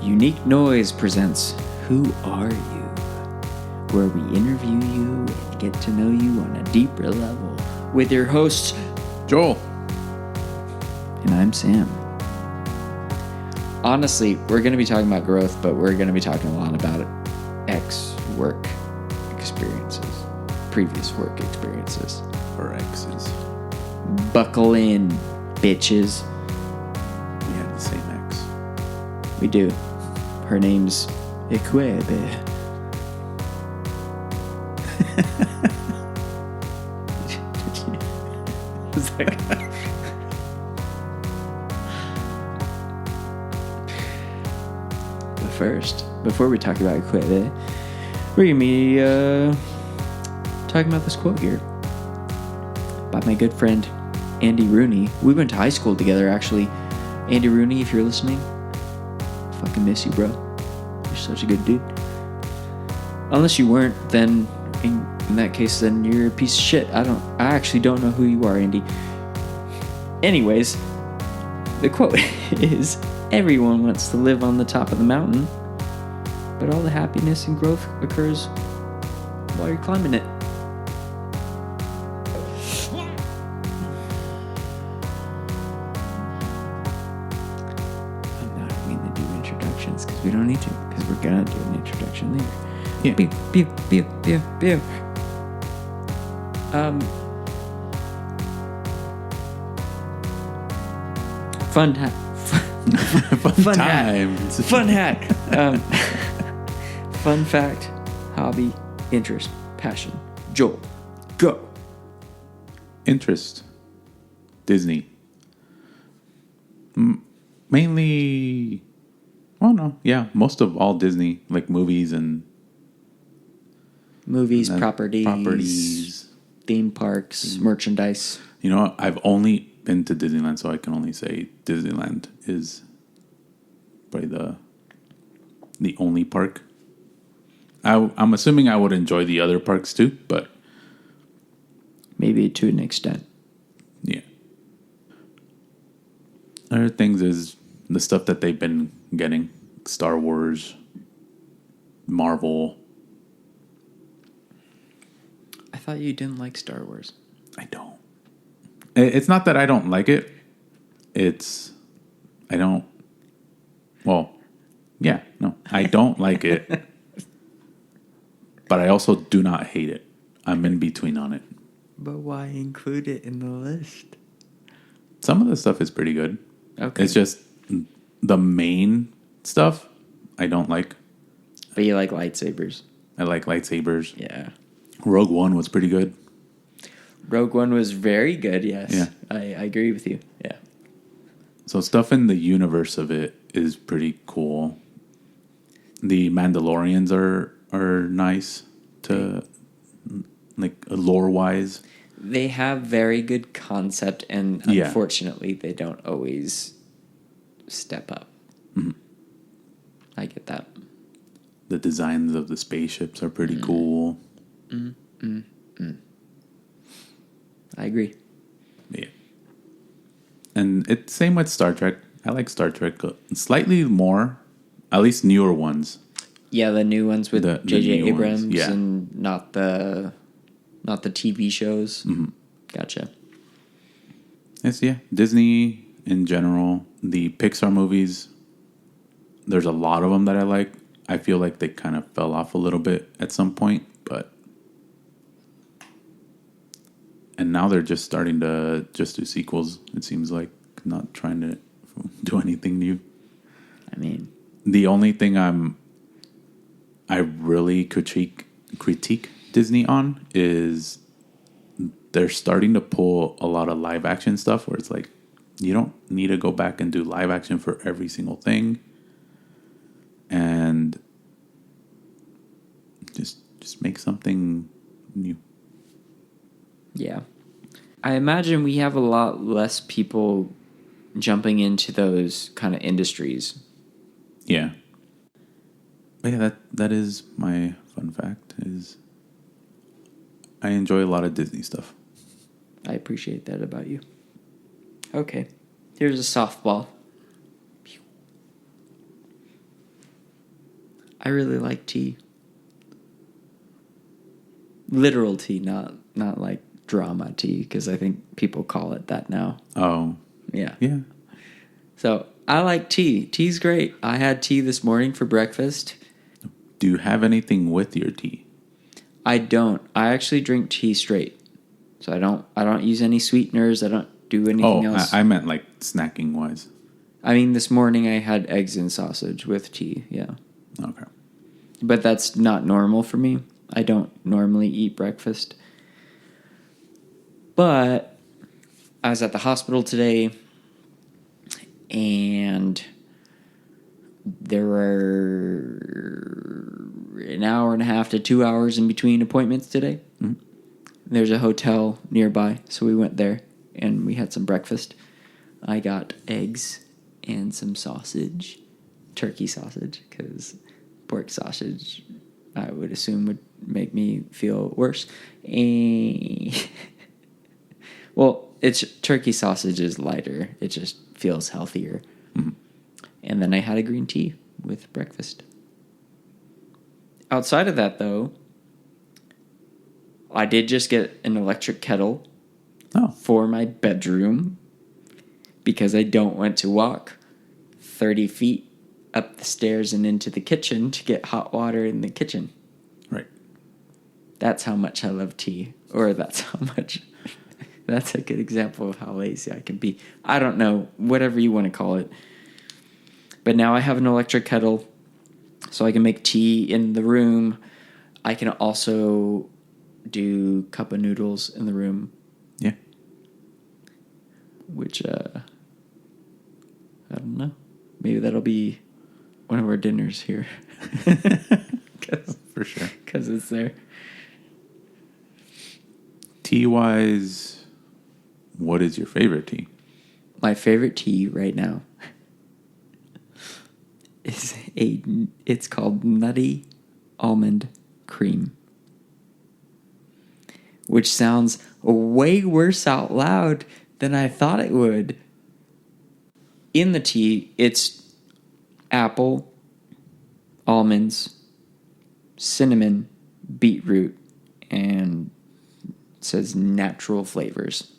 Unique Noise presents Who Are You? Where we interview you and get to know you on a deeper level with your hosts, Joel. And I'm Sam. Honestly, we're going to be talking about growth, but we're going to be talking a lot about ex-work experiences, previous work experiences. Or exes. Buckle in, bitches. We had the same ex. We do. Her name's Equebe. But first, before we talk about Equebe, we're going to be talking about this quote here by my good friend Andy Rooney. We went to high school together, actually. Andy Rooney, if you're listening, I fucking miss you, bro. You're such a good dude. Unless you weren't, then in that case, then you're a piece of shit. I actually don't know who you are, Andy. Anyways, the quote is, everyone wants to live on the top of the mountain, but all the happiness and growth occurs while you're climbing it. Because we don't need to, because we're gonna do an introduction later. Yeah. Pew, pew, pew, pew, pew. Fun hat. Fun times. Fun hat. Fun fact, hobby, interest, passion. Joel, go. Interest. Disney. Mainly... Oh, no. Yeah, most of all Disney, like movies and... Movies, properties, theme parks, merchandise. You know, I've only been to Disneyland, so I can only say Disneyland is probably the only park. I'm assuming I would enjoy the other parks too, but... Maybe to an extent. Yeah. Other things is the stuff that they've been getting. Star Wars, Marvel. I thought you didn't like Star Wars. I don't. It's not that I don't like it. I don't. Well, yeah, no. I don't like it. But I also do not hate it. I'm in between on it. But why include it in the list? Some of the stuff is pretty good. Okay. It's just the main stuff I don't like. But you like lightsabers. I like lightsabers. Yeah. Rogue One was pretty good. Rogue One was very good, yes. Yeah. I agree with you. Yeah. So stuff in the universe of it is pretty cool. The Mandalorians are nice to, like, lore-wise. They have very good concept, and unfortunately, they don't always step up. Mm-hmm. I get that. The designs of the spaceships are pretty cool. I agree. Yeah. And it's same with Star Trek. I like Star Trek slightly more, at least newer ones. Yeah, the new ones with J.J. Abrams yeah. and not the TV shows. Mm-hmm. Gotcha. Yes, yeah. Disney in general, the Pixar movies, there's a lot of them that I like. I feel like they kind of fell off a little bit at some point, but... And now they're just starting to just do sequels, it seems like. Not trying to do anything new. I mean... The only thing I really critique Disney on is they're starting to pull a lot of live action stuff where it's like, you don't need to go back and do live action for every single thing. And just make something new. Yeah. I imagine we have a lot less people jumping into those kind of industries. Yeah. But yeah, that is my fun fact, is I enjoy a lot of Disney stuff. I appreciate that about you. Okay. Here's a softball. I really like tea. Literal tea, not like drama tea, because I think people call it that now. Oh. Yeah. Yeah. So I like tea. Tea's great. I had tea this morning for breakfast. Do you have anything with your tea? I don't. I actually drink tea straight. So I don't use any sweeteners. I don't do anything else. I meant like snacking wise. I mean, this morning I had eggs and sausage with tea. Yeah. Okay. But that's not normal for me. I don't normally eat breakfast. But I was at the hospital today, and there were an hour and a half to 2 hours in between appointments today. Mm-hmm. There's a hotel nearby, so we went there, and we had some breakfast. I got eggs and some sausage, turkey sausage, because pork sausage, I would assume, would make me feel worse. Well, it's turkey sausage is lighter. It just feels healthier. Mm-hmm. And then I had a green tea with breakfast. Outside of that, I did just get an electric kettle for my bedroom because I don't want to walk 30 feet up the stairs and into the kitchen to get hot water in the kitchen. Right. That's how much I love tea. Or that's how much... That's a good example of how lazy I can be. I don't know, whatever you want to call it. But now I have an electric kettle, so I can make tea in the room. I can also do cup of noodles in the room. Yeah. Which, I don't know. Maybe that'll be one of our dinners here. For sure. Because it's there. Tea-wise, what is your favorite tea? My favorite tea right now it's called Nutty Almond Cream, which sounds way worse out loud than I thought it would. In the tea, it's apple, almonds, cinnamon, beetroot, and it says natural flavors.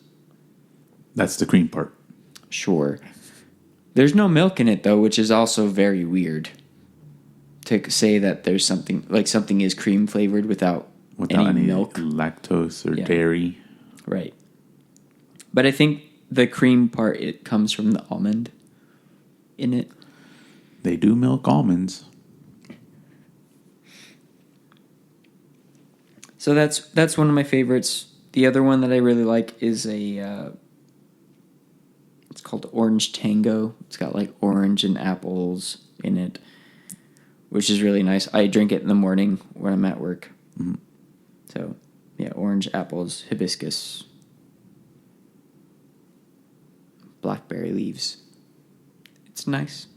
That's the cream part. Sure. There's no milk in it, though, which is also very weird. To say that there's something is cream flavored without any milk, lactose or dairy. Right. But I think the cream part, it comes from the almond in it. They do milk almonds. So that's one of my favorites. The other one that I really like is it's called Orange Tango. It's got like orange and apples in it, which is really nice. I drink it in the morning when I'm at work. Mm-hmm. So, yeah, orange, apples, hibiscus, blackberry leaves. It's nice.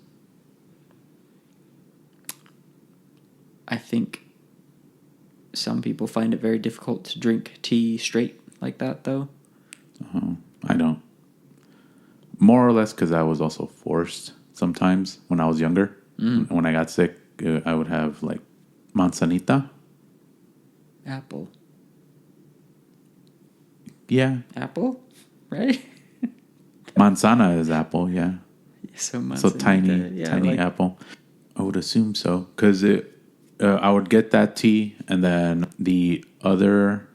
I think some people find it very difficult to drink tea straight like that, though. I don't. More or less because I was also forced sometimes when I was younger. When I got sick, I would have like manzanita. Apple. Yeah. Apple? Right? Manzana is apple, yeah. So tiny apple. I would assume so. Because I would get that tea, and then the other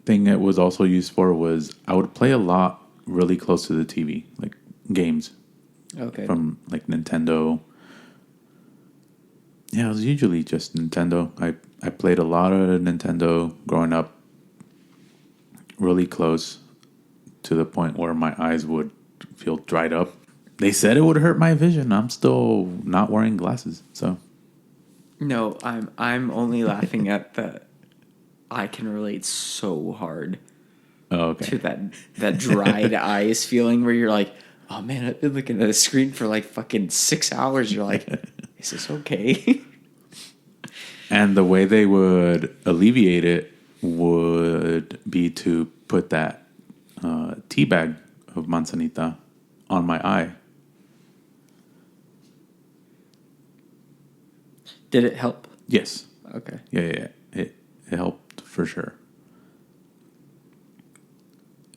thing it was also used for was I would play a lot really close to the TV, like games. Okay. From like Nintendo. Yeah, it was usually just Nintendo. I played a lot of Nintendo growing up, really close to the point where my eyes would feel dried up. They said it would hurt my vision. I'm still not wearing glasses, so. No, I'm only laughing at the. I can relate so hard to that dried eyes feeling where you're like, oh man, I've been looking at a screen for like fucking 6 hours. You're like, is this okay? And the way they would alleviate it would be to put that tea bag of manzanita on my eye. Did it help? Yes. Okay. Yeah. It helped for sure.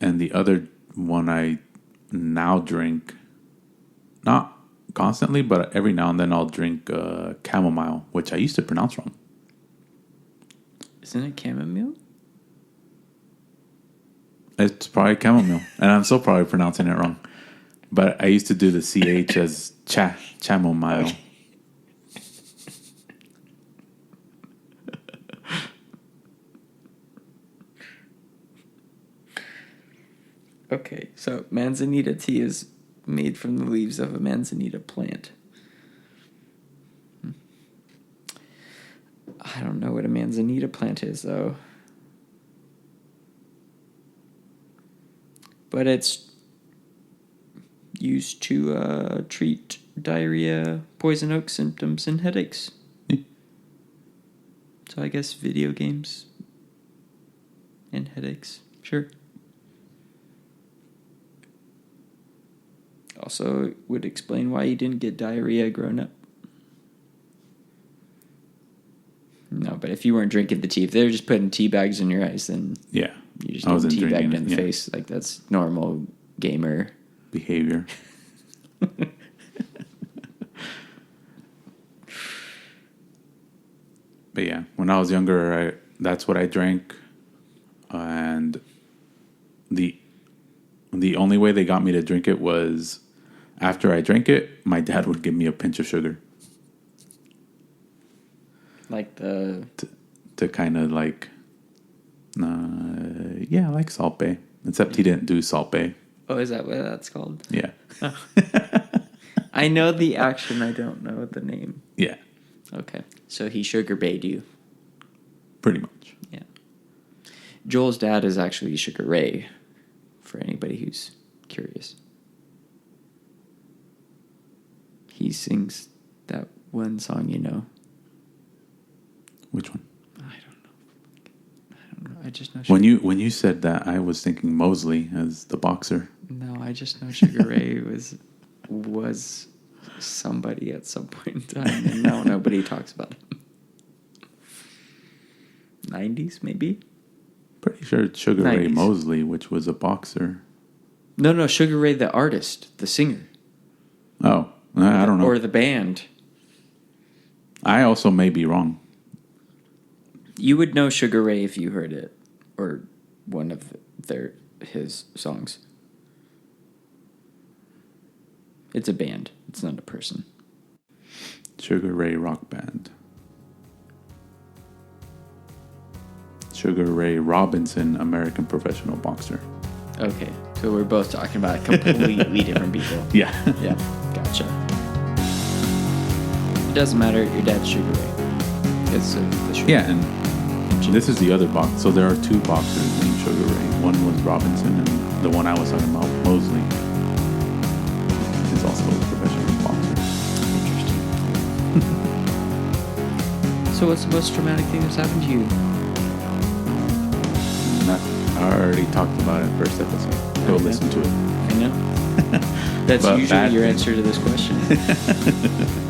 And the other one I now drink, not constantly, but every now and then I'll drink chamomile, which I used to pronounce wrong. Isn't it chamomile? It's probably chamomile, and I'm still probably pronouncing it wrong. But I used to do the CH as chamomile. Okay. Okay, so manzanita tea is made from the leaves of a manzanita plant. I don't know what a manzanita plant is, though. But it's used to treat diarrhea, poison oak symptoms, and headaches. So I guess video games and headaches. Sure. Also, it would explain why you didn't get diarrhea growing up. No, but if you weren't drinking the tea, if they were just putting tea bags in your eyes, then Yeah. you just get tea bagged in the face. Like, that's normal gamer behavior. But yeah, when I was younger, that's what I drank. And the only way they got me to drink it was after I drank it, my dad would give me a pinch of sugar. Like the... To kind of like... like Salt Bae. Except he didn't do Salt Bae. Oh, is that what that's called? Yeah. Oh. I know the action, I don't know the name. Yeah. Okay. So he sugar baited you. Pretty much. Yeah. Joel's dad is actually Sugar Ray, for anybody who's curious. He sings that one song, you know. Which one? I don't know. I just know. When you said that, I was thinking Mosley as the boxer. No, I just know Sugar Ray was somebody at some point in time, and now nobody talks about him. 90s, maybe? Pretty sure it's Sugar Ray 90s. Mosley, which was a boxer. No, Sugar Ray, the artist, the singer. Oh, I don't know. Or the band. I also may be wrong. You would know Sugar Ray if you heard it, or one of his songs. It's a band. It's not a person. Sugar Ray Rock Band. Sugar Ray Robinson, American professional boxer. Okay, so we're both talking about completely different people. Yeah. Yeah, gotcha. It doesn't matter. Your dad's Sugar Ray. It's the Sugar Yeah, and this is the other box. So there are two boxers named Sugar Ray. One was Robinson, and the one I was talking about, Mosley, is also a professional boxer. Interesting. So what's the most traumatic thing that's happened to you? I already talked about it first episode. Go listen to it. I know. That's usually your answer to this question.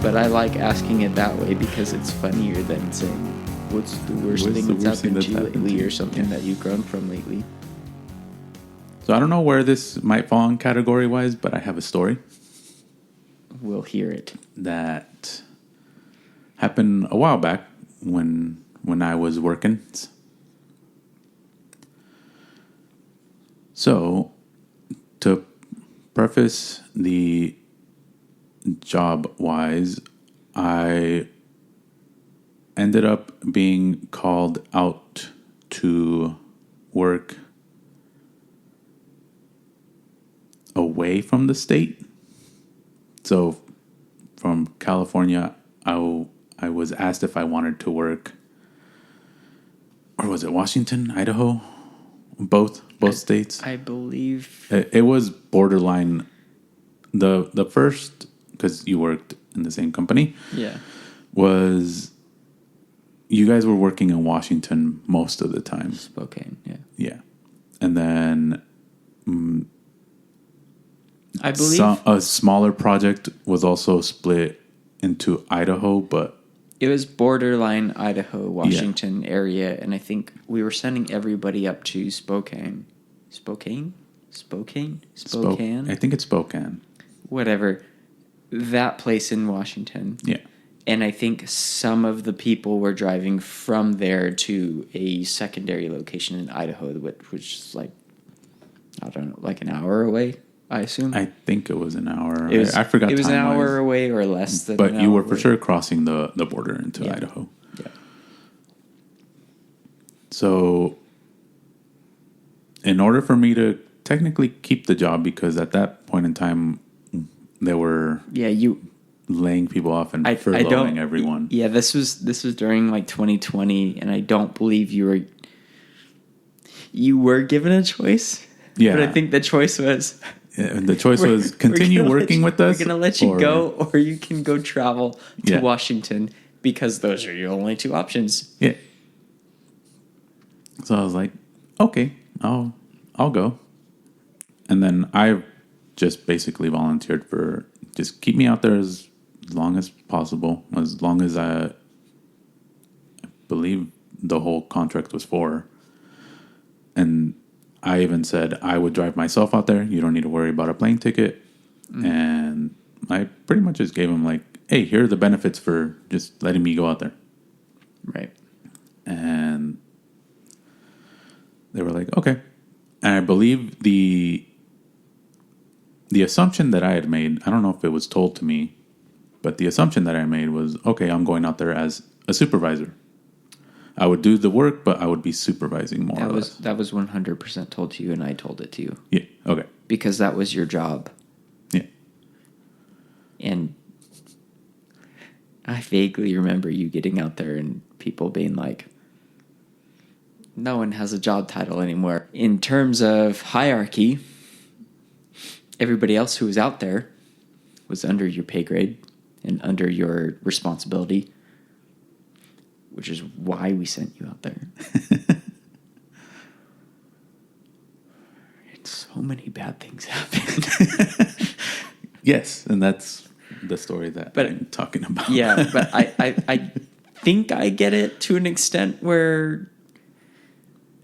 But I like asking it that way because it's funnier than saying, what's the worst thing that's happened to you lately or something that you've grown from lately? So I don't know where this might fall in category-wise, but I have a story. We'll hear it. That happened a while back when I was working. So, to preface the job-wise, I ended up being called out to work away from the state. So, from California, I was asked if I wanted to work, or was it Washington, Idaho? Both states. I believe It was borderline. The first, because you worked in the same company. Yeah. Was you guys were working in Washington most of the time. Spokane, yeah. Yeah. And then I believe a smaller project was also split into Idaho, but It was borderline Idaho, Washington area, and I think we were sending everybody up to Spokane. Spokane? I think it's Spokane. Whatever. That place in Washington. Yeah. And I think some of the people were driving from there to a secondary location in Idaho, which is like, I don't know, like an hour away, I assume. I think it was an hour. I forgot. It was an hour time-wise. away or less than. But an you hour were for away. sure crossing the border into Yeah. Idaho. Yeah. So, in order for me to technically keep the job, because at that point in time, they were laying people off and furloughing everyone. Yeah, this was during like 2020, and I don't believe you were given a choice. Yeah, but I think the choice was. The choice was continue working with us. We're going to let you go, or you can go travel to Washington, because those are your only two options. Yeah. So I was like, okay, I'll go. And then I just basically volunteered for just keep me out there as long as possible, as long as I believe the whole contract was for. And I even said I would drive myself out there. You don't need to worry about a plane ticket. And I pretty much just gave them like, hey, here are the benefits for just letting me go out there. Right. And they were like, okay. And I believe the assumption that I had made, I don't know if it was told to me, but the assumption that I made was, okay, I'm going out there as a supervisor. I would do the work, but I would be supervising more or less. That was 100% told to you, and I told it to you. Yeah, okay. Because that was your job. Yeah. And I vaguely remember you getting out there and people being like, no one has a job title anymore. In terms of hierarchy, everybody else who was out there was under your pay grade and under your responsibility, which is why we sent you out there. And so many bad things happened. Yes, and that's the story that I'm talking about. Yeah, but I think I get it to an extent where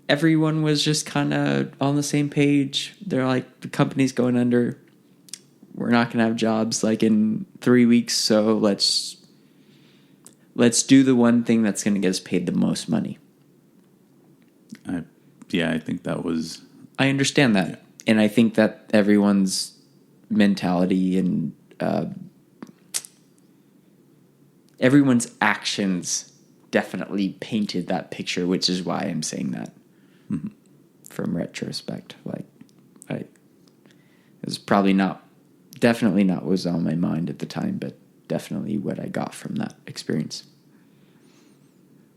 everyone was just kind of on the same page. They're like, the company's going under. We're not going to have jobs like in 3 weeks, so let's do the one thing that's going to get us paid the most money. I think that was... I understand that. Yeah. And I think that everyone's mentality and everyone's actions definitely painted that picture, which is why I'm saying that. Mm-hmm. From retrospect. It was definitely not what was on my mind at the time, but definitely what I got from that experience.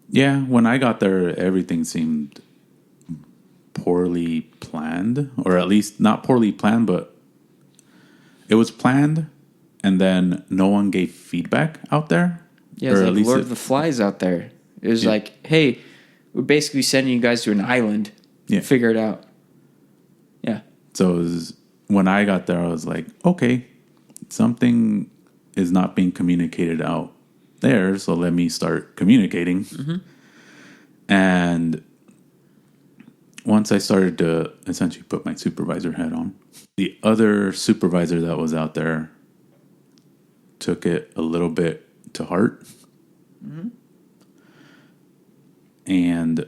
Yeah, when I got there, everything seemed poorly planned, or at least not poorly planned, but it was planned, and then no one gave feedback out there. Yeah, it was like Lord of the Flies out there. It was like, hey, we're basically sending you guys to an island. Yeah. Figure it out. Yeah. So when I got there, I was like, okay, something is not being communicated out there, so let me start communicating. Mm-hmm. And once I started to essentially put my supervisor hat on, the other supervisor that was out there took it a little bit to heart. Mm-hmm. And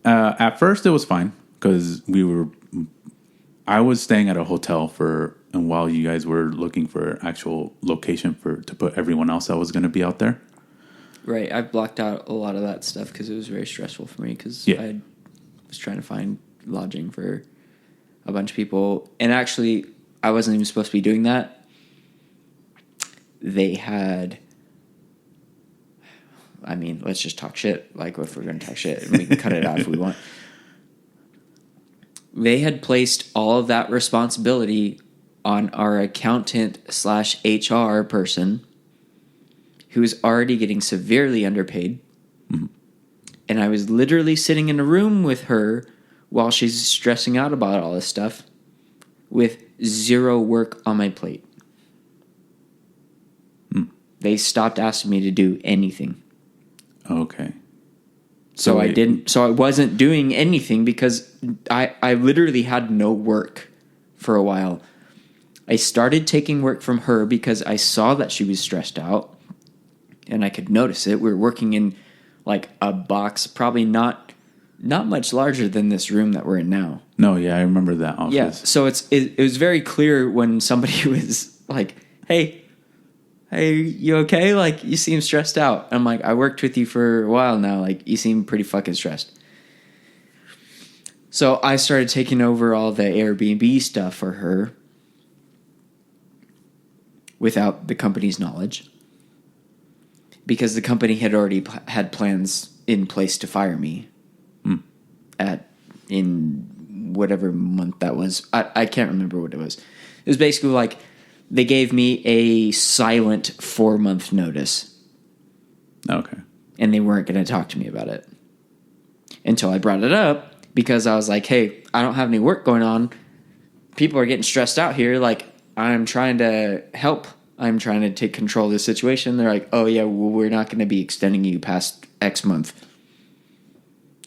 at first it was fine because I was staying at a hotel and while you guys were looking for actual location to put everyone else that was going to be out there. Right. I blocked out a lot of that stuff because it was very stressful for me because I was trying to find lodging for a bunch of people. And actually, I wasn't even supposed to be doing that. They had... I mean, let's just talk shit. Like, if we're going to talk shit, and we can cut it out if we want. They had placed all of that responsibility on our accountant/HR person who was already getting severely underpaid. Mm-hmm. And I was literally sitting in a room with her while she's stressing out about all this stuff with zero work on my plate. They stopped asking me to do anything. Okay. So I wasn't doing anything because I literally had no work for a while. I started taking work from her because I saw that she was stressed out and I could notice it. We were working in like a box, probably not much larger than this room that we're in now. No, yeah, I remember that office. Yeah, so it was very clear when somebody was like, hey, you okay? Like, you seem stressed out. I'm like, I worked with you for a while now. Like, you seem pretty fucking stressed. So I started taking over all the Airbnb stuff for her without the company's knowledge. Because the company had already had plans in place to fire me in whatever month that was. I can't remember what it was. It was basically like they gave me a silent 4-month notice. Okay. And they weren't going to talk to me about it until I brought it up because I was like, hey, I don't have any work going on. People are getting stressed out here. Like, I'm trying to help. I'm trying to take control of the situation. They're like, oh, yeah, well, we're not going to be extending you past X month.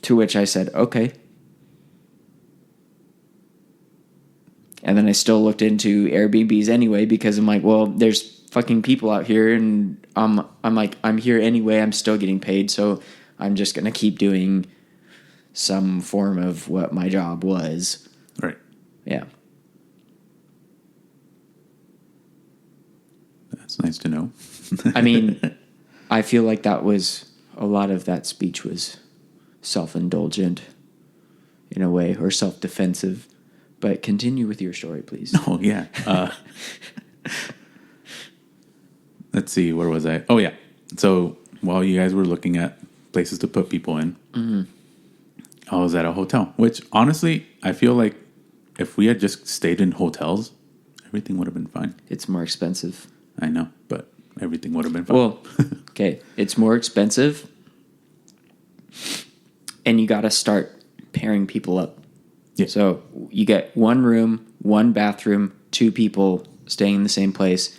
To which I said, okay. And then I still looked into Airbnbs anyway because I'm like, well, there's fucking people out here, and I'm like, I'm here anyway. I'm still getting paid, so I'm just going to keep doing some form of what my job was. Right. Yeah. That's nice to know. I mean, I feel like that was a lot of that speech was self-indulgent in a way, or self-defensive. But continue with your story, please. Oh, yeah. Let's see, where was I? Oh, yeah. So while you guys were looking at places to put people in, I was at a hotel, which honestly, I feel like if we had just stayed in hotels, everything would have been fine. It's more expensive. I know, but everything would have been fine. Well, okay, it's more expensive, and you got to start pairing people up. Yeah. So you get one room, one bathroom, 2 people staying in the same place.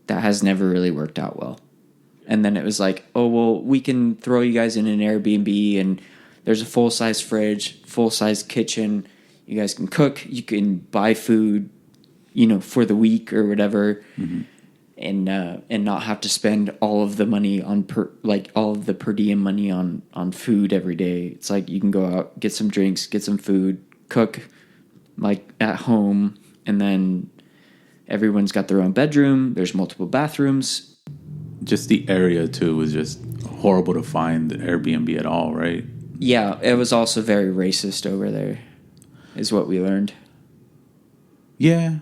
That has never really worked out well. And then it was like, oh, well, we can throw you guys in an Airbnb, and there's a full-size fridge, full-size kitchen. You guys can cook. You can buy food, for the week or whatever, and not have to spend all of the money on all of the per diem money on food every day. It's like you can go out, get some drinks, get some food, cook like at home, and then everyone's got their own bedroom. There's multiple bathrooms. Just the area too was just horrible to find Airbnb at all, right? Yeah, it was also very racist over there, is what we learned. Yeah,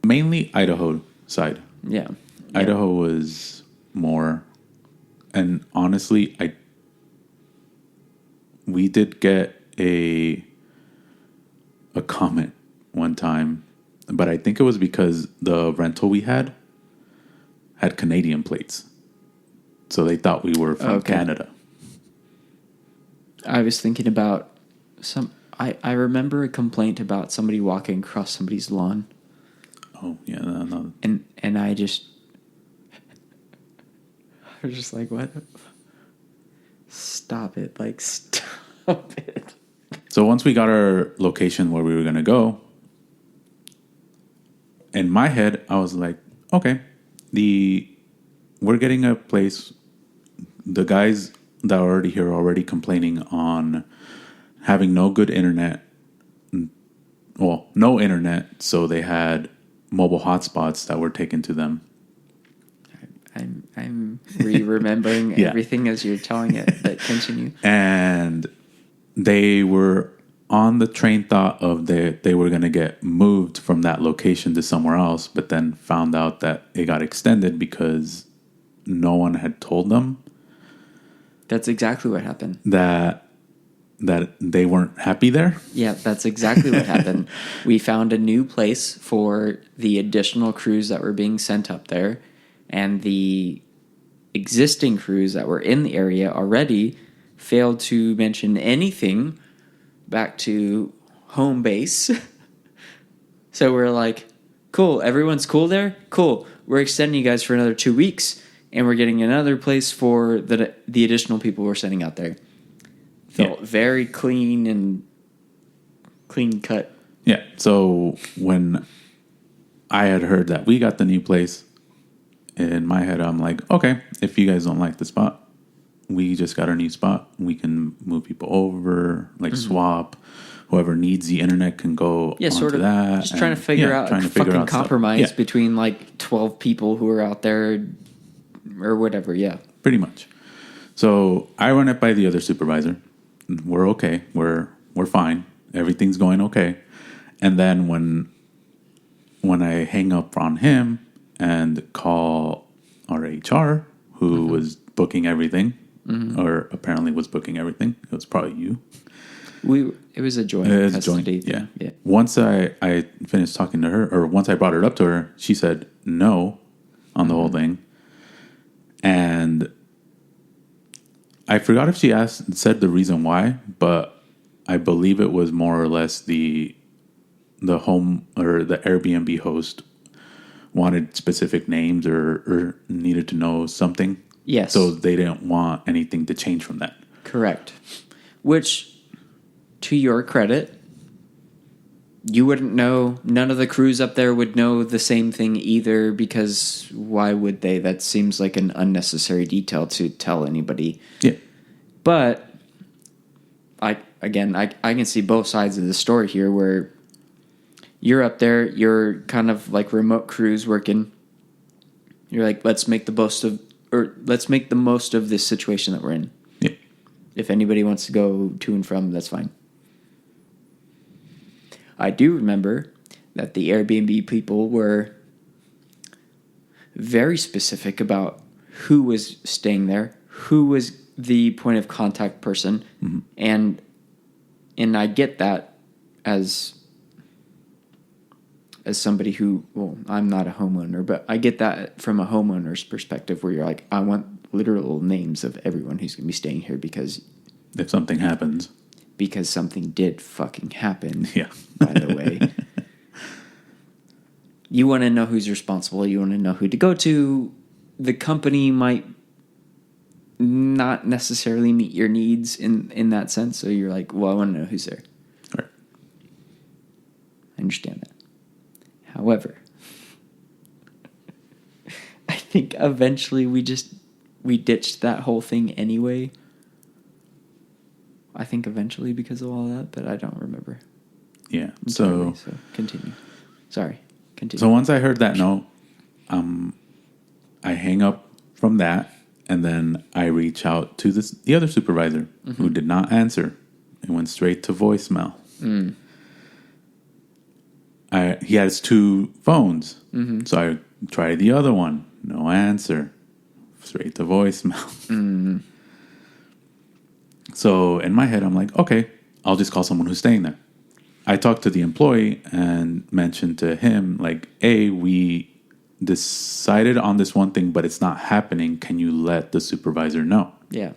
mainly Idaho side. Yeah, Idaho was more, and honestly, we did get a comment one time, but I think it was because the rental we had Canadian plates, so they thought we were from Canada. I was thinking about I remember a complaint about somebody walking across somebody's lawn. Oh yeah, no. And I was just like, what? Stop it! Like, stop it. So once we got our location where we were gonna go, in my head I was like, okay, we're getting a place. The guys that are already here are already complaining on having no good internet. Well, no internet, so they had mobile hotspots that were taken to them. I'm remembering everything as you're telling it, but continue. And they were on the train thought of they were going to get moved from that location to somewhere else, but then found out that it got extended because no one had told them. That's exactly what happened. That they weren't happy there? Yeah, that's exactly what happened. We found a new place for the additional crews that were being sent up there, and the existing crews that were in the area already failed to mention anything back to home base. So we're like, cool, everyone's cool there? Cool. We're extending you guys for another 2 weeks. and we're getting another place for the additional people we're sending out there. Felt very clean and clean cut. Yeah. So when I had heard that we got the new place, in my head, I'm like, okay, if you guys don't like the spot, we just got our new spot. We can move people over, like swap. Whoever needs the internet can go sort onto of that. just trying to figure out a fucking compromise between like 12 people who are out there or whatever. Yeah. Pretty much. So I run it by the other supervisor. We're okay. We're fine. Everything's going okay. And then when I hang up on him and call our HR, who was booking everything, or apparently was booking everything, it was probably you. It was a joint custody thing. Yeah. Once I finished talking to her, or once I brought it up to her, she said no on the whole thing. And I forgot if she said the reason why, but I believe it was more or less the home or the Airbnb host wanted specific names or needed to know something. Yes. So they didn't want anything to change from that. Correct. Which, to your credit, you wouldn't know. None of the crews up there would know the same thing either, because why would they? That seems like an unnecessary detail to tell anybody. Yeah. But I can see both sides of the story here, where you're up there, you're kind of like remote crews working. You're like, let's make the most of this situation that we're in. Yeah. If anybody wants to go to and from, that's fine. I do remember that the Airbnb people were very specific about who was staying there, who was the point of contact person, and I get that as somebody who, well, I'm not a homeowner, but I get that from a homeowner's perspective, where you're like, I want literal names of everyone who's going to be staying here, because if something happens. Because something did fucking happen. Yeah. By the way. You want to know who's responsible. You want to know who to go to. The company might not necessarily meet your needs in that sense. So you're like, well, I want to know who's there. Right. I understand that. However, I think eventually we ditched that whole thing anyway. I think eventually because of all that, but I don't remember. Yeah. So continue. Sorry. Continue. So once I heard that note, I hang up from that, and then I reach out to the other supervisor who did not answer. It went straight to voicemail. He has 2 phones, so I tried the other one. No answer. Straight to voicemail. So in my head, I'm like, okay, I'll just call someone who's staying there. I talked to the employee and mentioned to him, like, hey, we decided on this one thing, but it's not happening. Can you let the supervisor know? Yeah.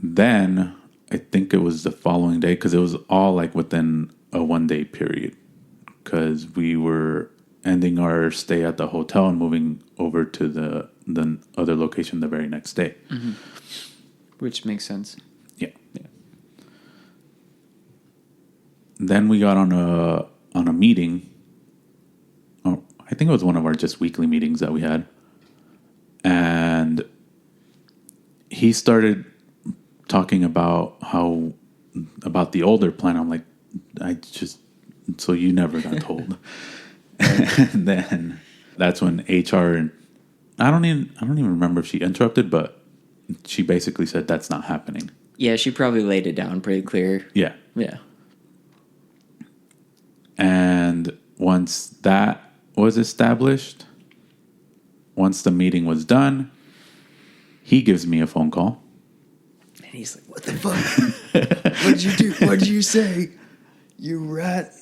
Then I think it was the following day, because it was all like within a 1-day period, because we were ending our stay at the hotel and moving over to the other location the very next day. Which makes sense. Yeah. Then we got on a meeting. Oh, I think it was one of our just weekly meetings that we had. And he started talking about the older plan. I'm like, so you never got told. And then that's when HR, I don't even remember if she interrupted, but she basically said that's not happening. Yeah, she probably laid it down pretty clear. Yeah. Yeah. And once that was established, once the meeting was done, he gives me a phone call. And he's like, what the fuck? What did you do? What did you say? You rat.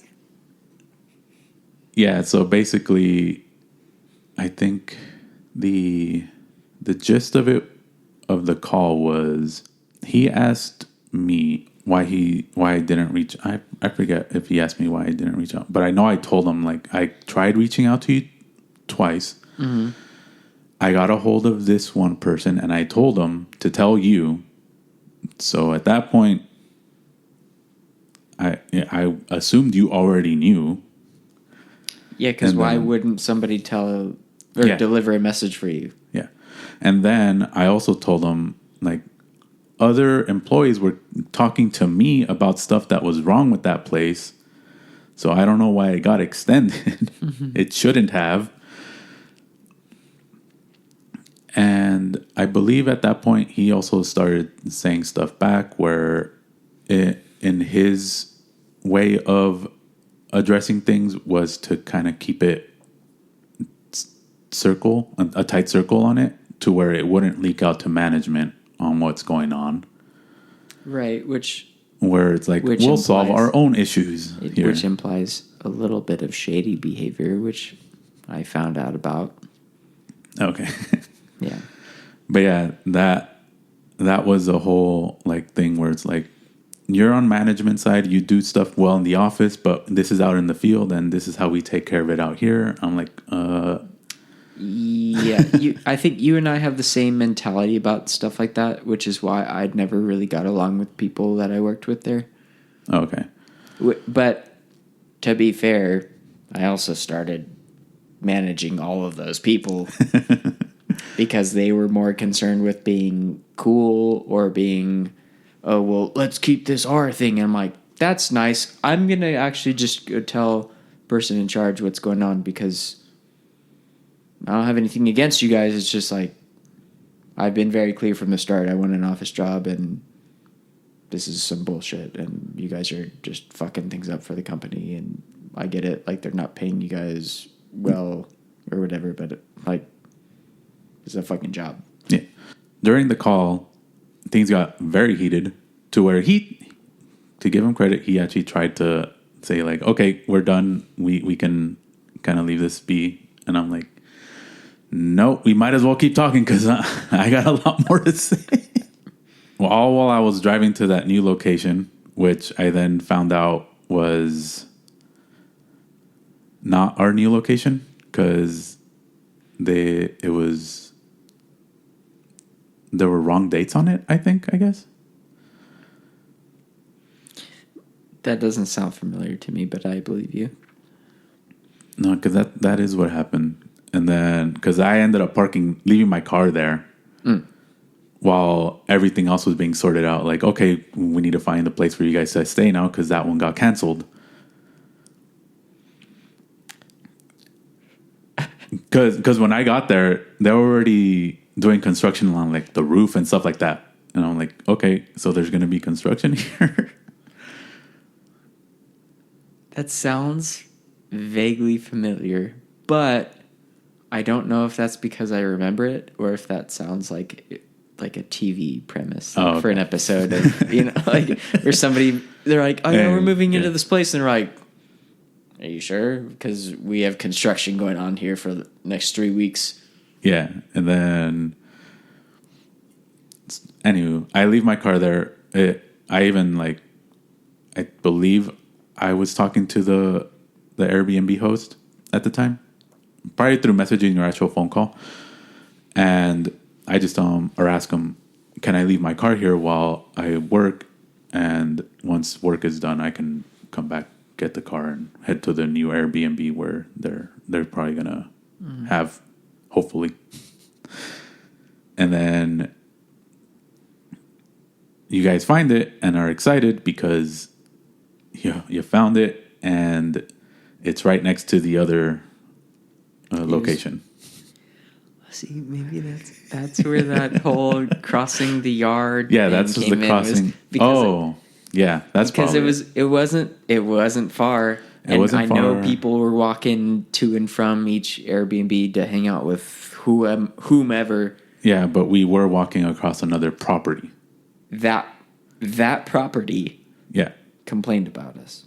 Yeah, so basically, I think the gist of the call was he asked me why I didn't reach. I forget if he asked me why I didn't reach out, but I know I told him, like, I tried reaching out to you twice, I got a hold of this one person and I told him to tell you. So at that point, I assumed you already knew. Yeah, because And why then- wouldn't somebody tell or Yeah. deliver a message for you? Yeah. And then I also told him, like, other employees were talking to me about stuff that was wrong with that place. So I don't know why it got extended. It shouldn't have. And I believe at that point, he also started saying stuff back where in his way of addressing things was to kind of keep it a tight circle on it to where it wouldn't leak out to management on what's going on. Right, Where it's like, we'll solve our own issues here. Which implies a little bit of shady behavior, which I found out about. Okay. Yeah. But yeah, that was a whole like thing where it's like, you're on management side, you do stuff well in the office, but this is out in the field and this is how we take care of it out here. I'm like, Yeah, I think you and I have the same mentality about stuff like that, which is why I'd never really got along with people that I worked with there. okay. But to be fair, I also started managing all of those people because they were more concerned with being cool or being, oh, well, let's keep this our thing. And I'm like, that's nice. I'm going to actually just go tell person in charge what's going on because I don't have anything against you guys. It's just like, I've been very clear from the start. I want an office job and this is some bullshit. And you guys are just fucking things up for the company. And I get it. Like, they're not paying you guys well or whatever, but like, it's a fucking job. Yeah. During the call, things got very heated to where to give him credit, he actually tried to say like, okay, we're done. We can kind of leave this be. And I'm like, no, we might as well keep talking because I got a lot more to say. Well, all while I was driving to that new location, which I then found out was not our new location because there were wrong dates on it, I guess. That doesn't sound familiar to me, but I believe you. No, because that is what happened. And then, because I ended up leaving my car there while everything else was being sorted out. Like, okay, we need to find a place for you guys to stay now because that one got canceled. Because when I got there, they were already doing construction on like the roof and stuff like that. And I'm like, okay, so there's going to be construction here. That sounds vaguely familiar, but I don't know if that's because I remember it or if that sounds like a TV premise for an episode of, like where somebody, they're like, oh yeah, we're moving into this place. And they're like, are you sure? Because we have construction going on here for the next 3 weeks. Yeah. And then, anyway, I leave my car there. I believe I was talking to the Airbnb host at the time, probably through messaging or actual phone call. And I just ask him, can I leave my car here while I work? And once work is done, I can come back, get the car, and head to the new Airbnb where they're probably gonna have, hopefully. And then you guys find it and are excited because you found it and it's right next to the other location. See, maybe that's where that whole crossing the yard. Yeah, that's the crossing. That's because probably it wasn't far. And I know people were walking to and from each Airbnb to hang out with whomever. Yeah, but we were walking across another property. That property complained about us.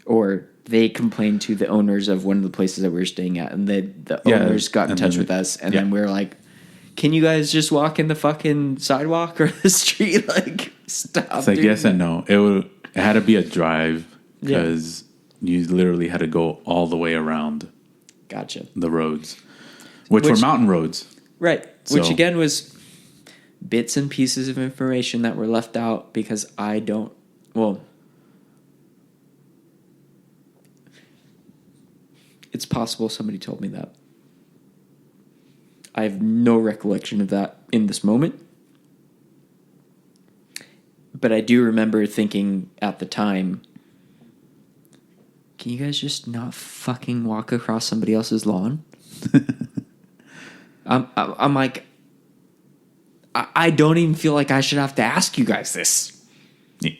Or they complained to the owners of one of the places that we were staying at, and the owners got in touch with us, and then we were like, can you guys just walk in the fucking sidewalk or the street? Like, stop. It's like yes and no. It had to be a drive because you literally had to go all the way around. Gotcha. The roads, which were mountain roads. Right. Which So- again was bits and pieces of information that were left out because I don't. Well, it's possible somebody told me that. I have no recollection of that in this moment. But I do remember thinking at the time, can you guys just not fucking walk across somebody else's lawn? I'm like, I don't even feel like I should have to ask you guys this. Yeah.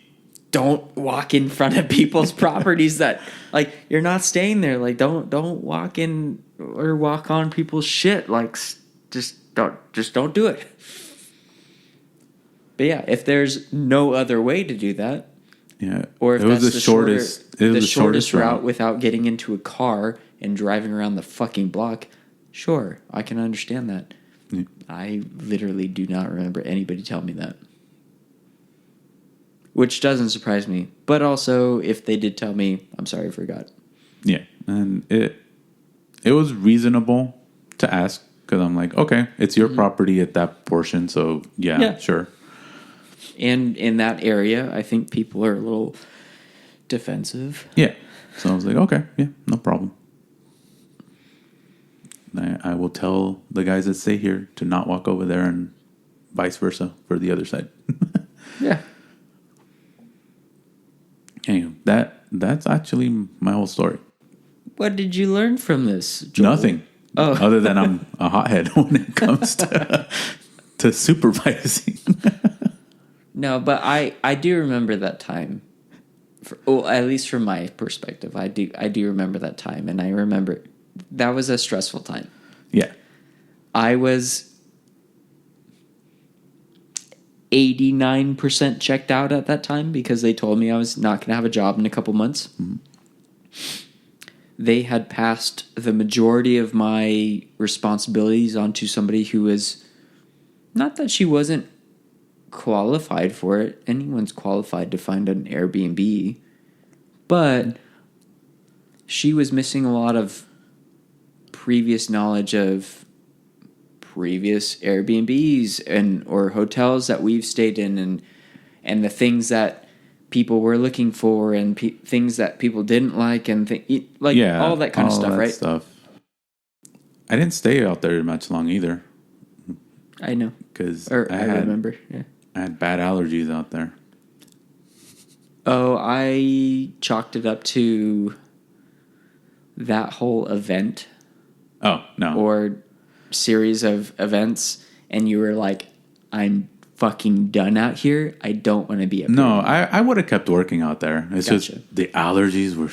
Don't walk in front of people's properties that, like, you're not staying there. Like, don't walk in or walk on people's shit. Like, just don't do it. But yeah, if there's no other way to do that, Yeah. or if it was that's the shortest. It was the shortest route route. without getting into a car and driving around the fucking block, sure, I can understand that. Yeah. I literally do not remember anybody telling me that. Which doesn't surprise me. But also, if they did tell me, I'm sorry, I forgot. Yeah, and it was reasonable to ask because I'm like, okay, it's your property at that portion, so yeah, sure. And in that area, I think people are a little defensive. Yeah, so I was like, okay, yeah, no problem. I will tell the guys that stay here to not walk over there and vice versa for the other side. Yeah. Anyway, that's actually my whole story. What did you learn from this, Joel? Nothing. Oh. Other than I'm a hothead when it comes to supervising. No, but I do remember that time. At least from my perspective, I do remember that time, and I remember that was a stressful time. Yeah. I was 89% checked out at that time because they told me I was not going to have a job in a couple months. Mm-hmm. They had passed the majority of my responsibilities onto somebody who was, not that she wasn't qualified for it. Anyone's qualified to find an Airbnb. But she was missing a lot of previous knowledge of previous Airbnbs or hotels that we've stayed in and the things that people were looking for and things that people didn't like and all that kind of stuff, right? Stuff. I didn't stay out there much long either. I know. Because I remember. Yeah. I had bad allergies out there. Oh, I chalked it up to that whole event. Oh, no. Or series of events, and you were like, I'm fucking done out here. I don't want to be up here. No, I would have kept working out there. It's Gotcha. just the allergies were...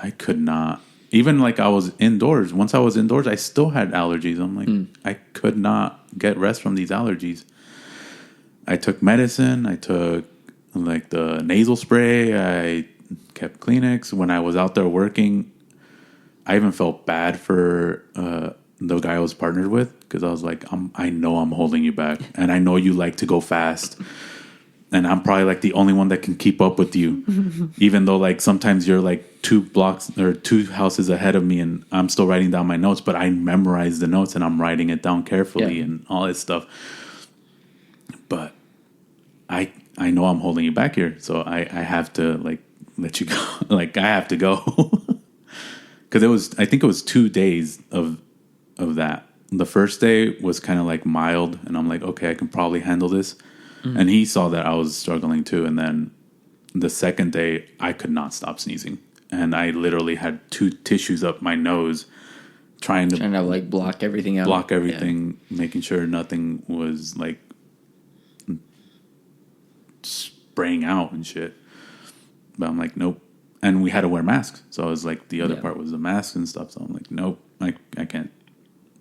I could not... Even like I was indoors. Once I was indoors, I still had allergies. I'm like, I could not get rest from these allergies. I took medicine. I took like the nasal spray. I kept Kleenex. When I was out there working, I even felt bad for the guy I was partnered with because I was like, I know I'm holding you back, and I know you like to go fast, and I'm probably like the only one that can keep up with you, even though like sometimes you're like 2 blocks or 2 houses ahead of me, and I'm still writing down my notes, but I memorize the notes and I'm writing it down carefully and all this stuff. But I know I'm holding you back here, so I have to like let you go. Like I have to go because I think it was 2 days of that. The first day was kind of like mild, and I'm like, okay, I can probably handle this. Mm-hmm. And he saw that I was struggling too. And then the second day, I could not stop sneezing, and I literally had 2 tissues up my nose, trying to like block everything out, making sure nothing was like spraying out and shit. But I'm like, nope. And we had to wear masks, so I was like, the other part was the mask and stuff. So I'm like, nope, I can't.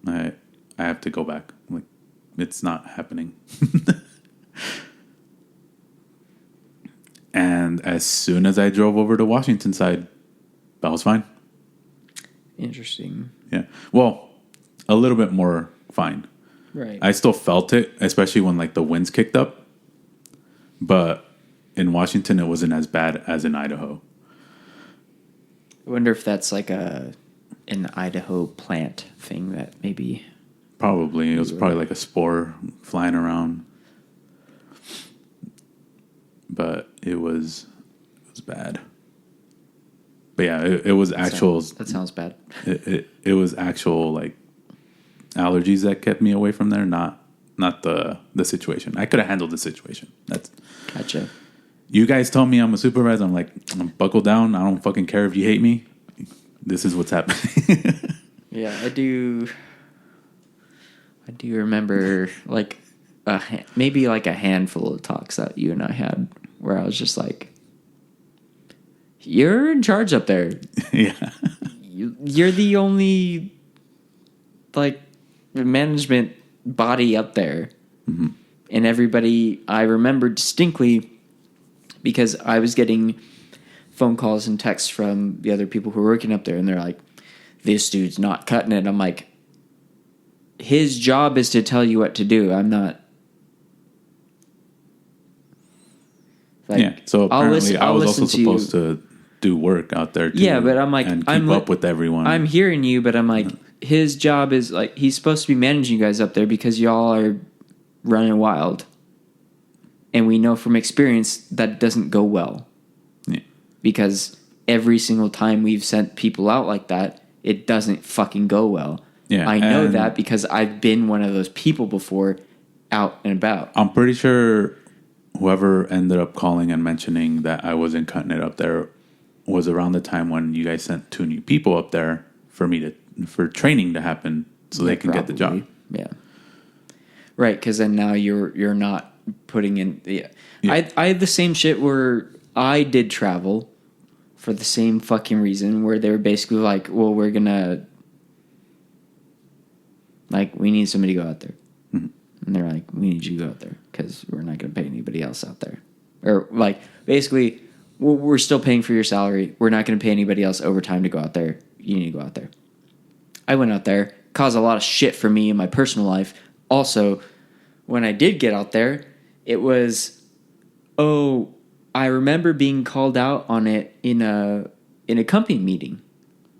I have to go back. I'm like, it's not happening. And as soon as I drove over to Washington side, that was fine. Interesting. Yeah. Well, a little bit more fine. Right. I still felt it, especially when like the winds kicked up. But in Washington, it wasn't as bad as in Idaho. I wonder if that's like an Idaho plant thing that maybe Probably. It was probably like a spore flying around. But it was bad. But yeah, it was actual. That sounds bad. It was actual like allergies that kept me away from there, not the situation. I could have handled the situation. That's Gotcha. You guys told me I'm a supervisor. I'm like, I'm buckled down. I don't fucking care if you hate me. This is what's happening. Yeah, I do remember like maybe like a handful of talks that you and I had where I was just like, "You're in charge up there. Yeah, You're the only like management body up there." Mm-hmm. And everybody, I remember distinctly because I was getting phone calls and texts from the other people who were working up there, and they're like, "This dude's not cutting it." I'm like, his job is to tell you what to do. I'm not. Like, yeah. So apparently, I was also supposed to do work out there too. Yeah, but I'm like, and keep up with everyone. I'm hearing you, but I'm like, his job is like, he's supposed to be managing you guys up there because y'all are running wild. And we know from experience that doesn't go well. Yeah. Because every single time we've sent people out like that, it doesn't fucking go well. Yeah, I know that because I've been one of those people before out and about. I'm pretty sure whoever ended up calling and mentioning that I wasn't cutting it up there was around the time when you guys sent 2 new people up there for training to happen so they can get the job. Yeah. Right, because then now you're not putting in... Yeah. I had the same shit where I did travel for the same fucking reason where they were basically like, well, we're gonna... Like, we need somebody to go out there. Mm-hmm. And they're like, we need you to go out there because we're not going to pay anybody else out there. Or, like, basically, we're still paying for your salary. We're not going to pay anybody else overtime to go out there. You need to go out there. I went out there, caused a lot of shit for me in my personal life. Also, when I did get out there, it was, I remember being called out on it in a company meeting.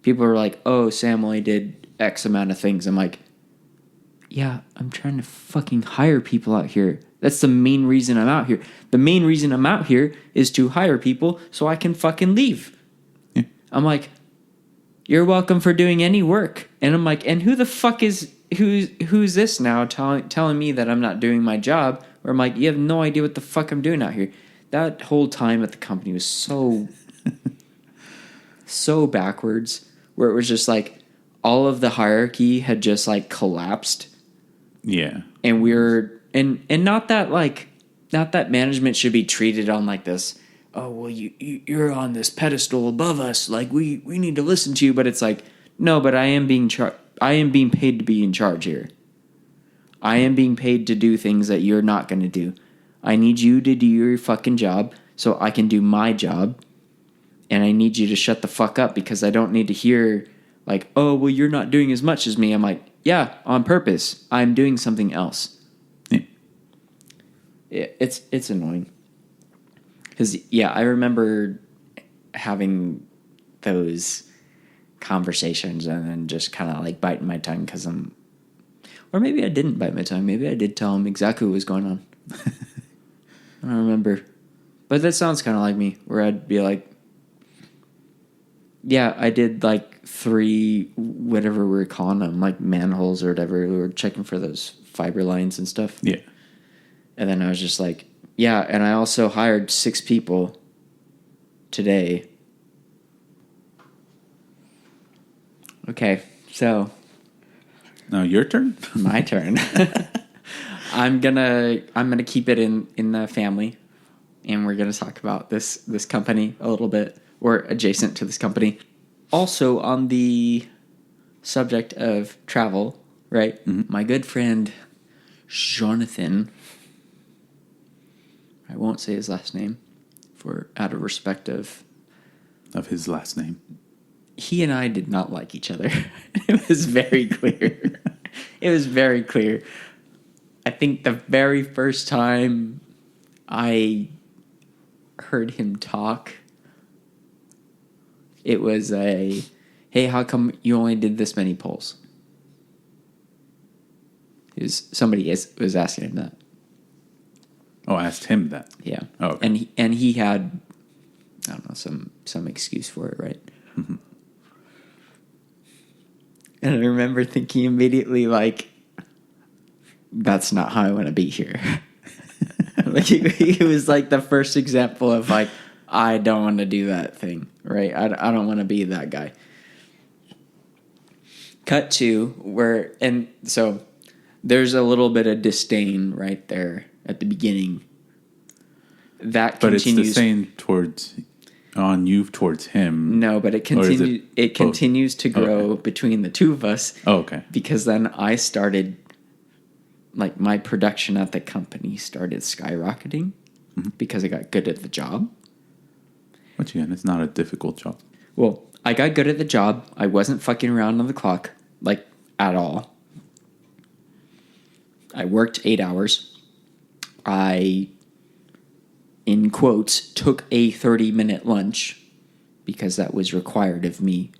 People were like, oh, Sam only did X amount of things. I'm like, yeah, I'm trying to fucking hire people out here. That's the main reason I'm out here. The main reason I'm out here is to hire people so I can fucking leave. Yeah. I'm like, you're welcome for doing any work. And I'm like, and who the fuck is, who's this now telling me that I'm not doing my job? Where I'm like, you have no idea what the fuck I'm doing out here. That whole time at the company was so, so backwards. Where it was just like, all of the hierarchy had just like collapsed. Yeah. And we're and not that management should be treated on like this, oh well you're on this pedestal above us, like we need to listen to you, but it's like, no, but I am being paid to be in charge here. I am being paid to do things that you're not going to do. I need you to do your fucking job so I can do my job, and I need you to shut the fuck up because I don't need to hear like, oh, well, you're not doing as much as me. I'm like, yeah, on purpose. I'm doing something else. Yeah. It's annoying. Because, yeah, I remember having those conversations and then just kind of like biting my tongue because or maybe I didn't bite my tongue. Maybe I did tell him exactly what was going on. I don't remember. But that sounds kind of like me, where I'd be like, yeah, I did like 3, whatever we're calling them, like manholes or whatever. We were checking for those fiber lines and stuff. Yeah. And then I was just like, yeah, and I also hired 6 people today. Okay, so. Now your turn? My turn. I'm gonna keep it in the family, and we're gonna talk about this company a little bit, or adjacent to this company. Also on the subject of travel, right? Mm-hmm. My good friend Jonathan, I won't say his last name for out of respect of his last name. He and I did not like each other. It was very clear. It was very clear. I think the very first time I heard him talk, it was hey, how come you only did this many polls? Was asking him that. Oh, I asked him that. Yeah. Oh, okay. And he had, I don't know, some excuse for it, right? Mm-hmm. And I remember thinking immediately, like, that's not how I want to be here. Like, he was like the first example of like, I don't want to do that thing, right? I don't want to be that guy. Cut to and so there's a little bit of disdain right there at the beginning. That but continues. It's the same on you towards him. No, but it continues. It continues to grow between the two of us. Oh, okay. Because then I started, like, my production at the company started skyrocketing because I got good at the job. Which again, it's not a difficult job. Well, I got good at the job. I wasn't fucking around on the clock, like, at all. I worked 8 hours. I, in quotes, took a 30-minute lunch because that was required of me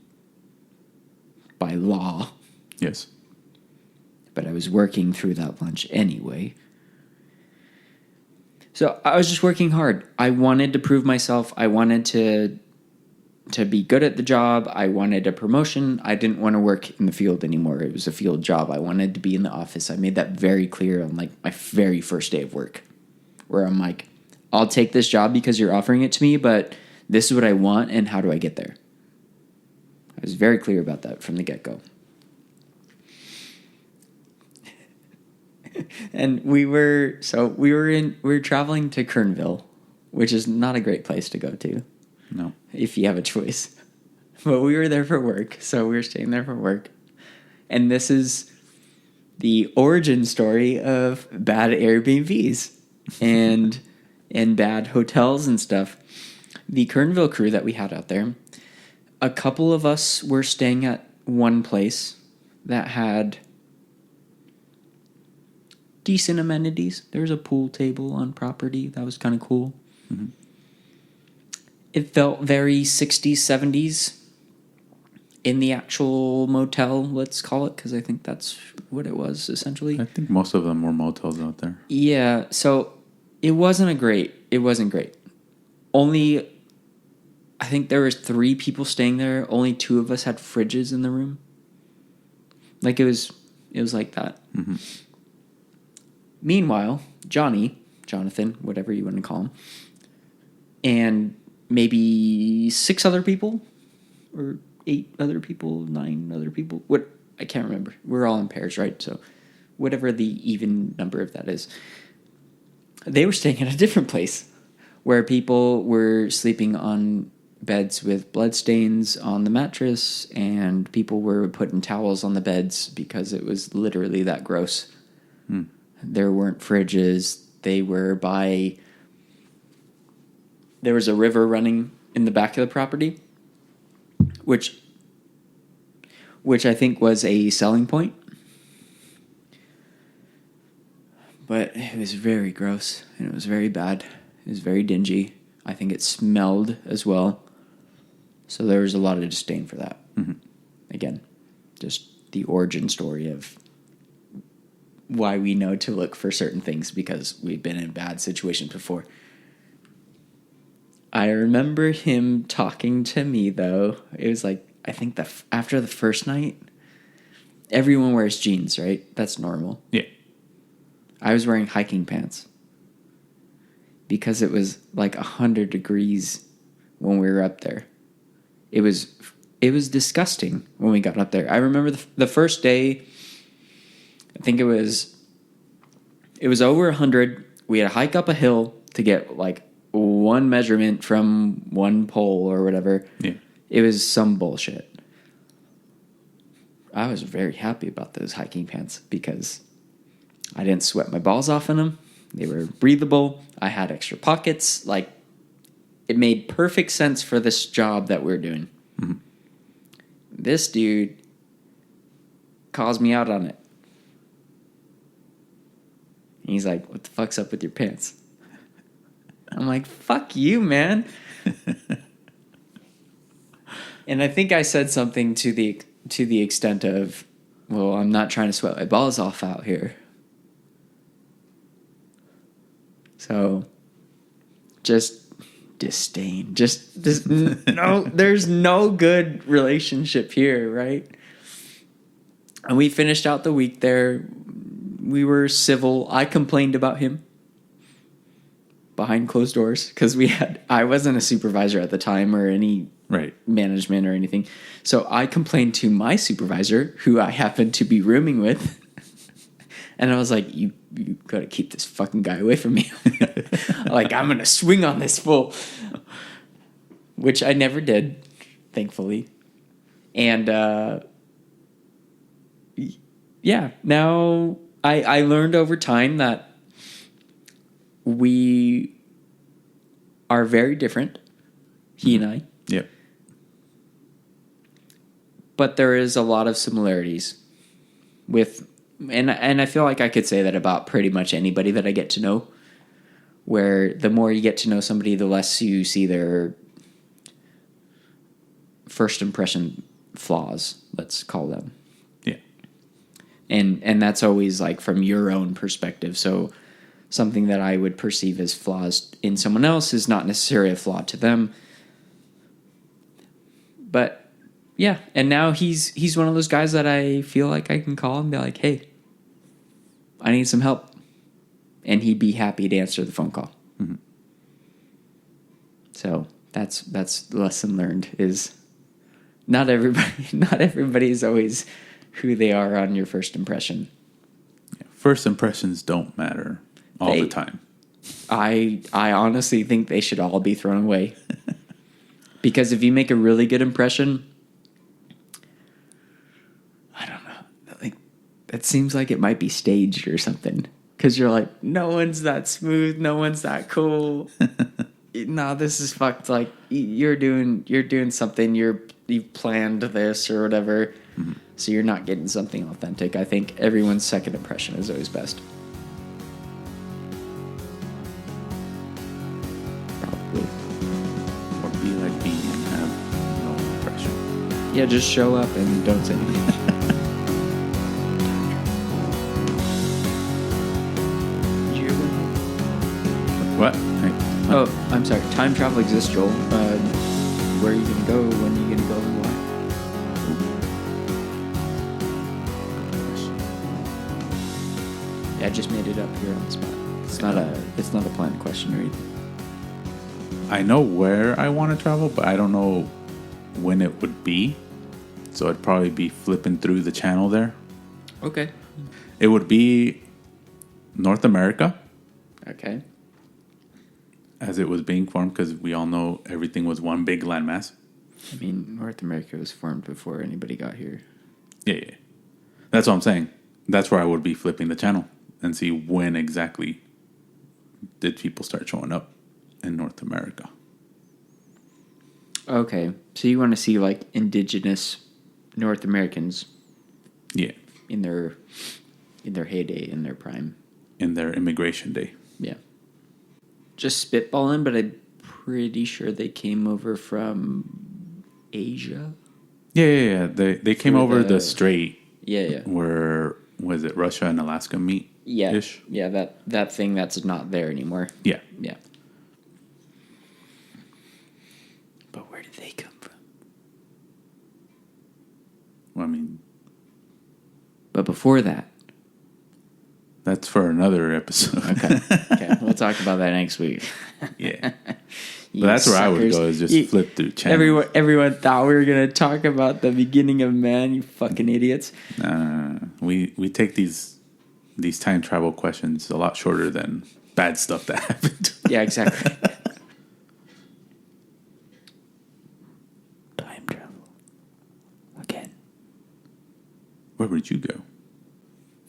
by law. Yes. But I was working through that lunch anyway. So I was just working hard. I wanted to prove myself. I wanted to be good at the job. I wanted a promotion. I didn't want to work in the field anymore. It was a field job. I wanted to be in the office. I made that very clear on, like, my very first day of work, where I'm like, I'll take this job because you're offering it to me, but this is what I want, and how do I get there? I was very clear about that from the get-go. And we were traveling to Kernville, which is not a great place to go to. No. If you have a choice. But we were there for work, so we were staying there for work. And this is the origin story of bad Airbnbs and bad hotels and stuff. The Kernville crew that we had out there, a couple of us were staying at one place that had decent amenities. There was a pool table on property. That was kind of cool. Mm-hmm. It felt very 60s, 70s in the actual motel, let's call it, because I think that's what it was, essentially. I think most of them were motels out there. Yeah, so it wasn't great. Only, I think there was 3 people staying there. Only 2 of us had fridges in the room. Like, it was like that. Mm-hmm. Meanwhile, Jonathan, whatever you want to call him, and maybe 6 other people, or 8 other people, 9 other people. I can't remember. We're all in pairs, right? So whatever the even number of that is. They were staying at a different place where people were sleeping on beds with bloodstains on the mattress, and people were putting towels on the beds because it was literally that gross. Hmm. There weren't fridges. There was a river running in the back of the property, which I think was a selling point. But it was very gross, and it was very bad. It was very dingy. I think it smelled as well. So there was a lot of disdain for that. Mm-hmm. Again, just the origin story of why we know to look for certain things, because we've been in bad situations before. I remember him talking to me, though. It was like, I think after the first night, everyone wears jeans, right? That's normal. Yeah. I was wearing hiking pants because it was like 100 degrees when we were up there. It was disgusting when we got up there. I remember the first day, I think it was over 100. We had to hike up a hill to get like one measurement from one pole or whatever. Yeah. It was some bullshit. I was very happy about those hiking pants because I didn't sweat my balls off in them. They were breathable. I had extra pockets. Like, it made perfect sense for this job that we're doing. Mm-hmm. This dude calls me out on it. And he's like, what the fuck's up with your pants? I'm like, fuck you, man. And I think I said something to the extent of, well, I'm not trying to sweat my balls off out here. So, just disdain. Just no. There's no good relationship here, right? And we finished out the week there. We were civil. I complained about him behind closed doors because I wasn't a supervisor at the time or any management or anything. So I complained to my supervisor, who I happened to be rooming with. And I was like, you got to keep this fucking guy away from me. Like, I'm going to swing on this fool. Which I never did, thankfully. And, yeah, now I learned over time that we are very different, he and I. Yep. But there is a lot of similarities with, and I feel like I could say that about pretty much anybody that I get to know, where the more you get to know somebody, the less you see their first impression flaws, let's call them. Yeah. And that's always like from your own perspective. So something that I would perceive as flaws in someone else is not necessarily a flaw to them. But yeah, and now he's one of those guys that I feel like I can call and be like, hey, I need some help. And he'd be happy to answer the phone call. Mm-hmm. So that's the lesson learned is not everybody is always who they are on your first impression. Yeah, first impressions don't matter all the time. I honestly think they should all be thrown away. Because if you make a really good impression, I don't know, like it seems like it might be staged or something. Because you're like, no one's that smooth, no one's that cool. No, this is fucked. Like you're doing something. You've planned this or whatever. Mm-hmm. So you're not getting something authentic. I think everyone's second impression is always best. Probably. Or be like me and have no impression. Yeah, just show up and don't say anything. Did you hear that? What? Oh, I'm sorry. Time travel exists, Joel. Where are you going to go? When are you going to go? And why? Yeah, I just made it up here on the spot. It's not a planned question or anything. I know where I want to travel, but I don't know when it would be. So I'd probably be flipping through the channel there. Okay. It would be North America. Okay. As it was being formed, because we all know everything was one big landmass. I mean, North America was formed before anybody got here. Yeah. That's what I'm saying. That's where I would be flipping the channel and see when exactly did people start showing up in North America. Okay. So you want to see like indigenous North Americans. Yeah. In their heyday, in their prime. In their immigration day. Yeah. Just spitballing, but I'm pretty sure they came over from Asia. Yeah. They came over the strait. Yeah. Where, was it Russia and Alaska meet? Yeah. Yeah, that thing that's not there anymore. Yeah. Yeah. But where did they come from? Well, I mean... But before that... That's for another episode. Okay. We'll talk about that next week. Yeah. But that's where I would go, is just flip through channels. Everyone thought we were going to talk about the beginning of man, you fucking idiots. We take these time travel questions a lot shorter than bad stuff that happened. Yeah, exactly. Time travel. Again. Where would you go?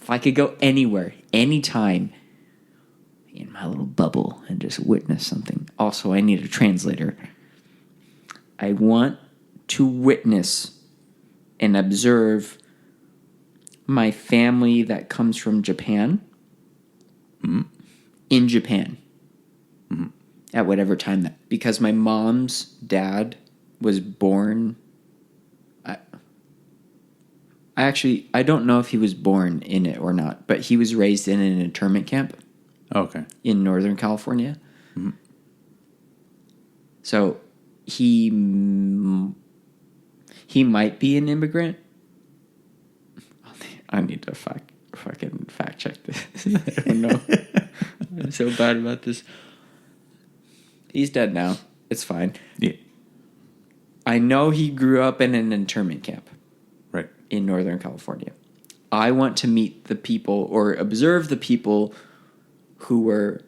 If I could go anywhere, anytime, in my little bubble and just witness something. Also, I need a translator. I want to witness and observe my family that comes from Japan in Japan at whatever time that, because my mom's dad was born. I don't know if he was born in it or not, but he was raised in an internment camp. Okay. in Northern California. So he might be an immigrant. I need to fucking fact check this. I don't know. I'm so bad about this. He's dead now. It's fine. Yeah. I know he grew up in an internment camp. Right. In Northern California. I want to meet the people or observe the people who were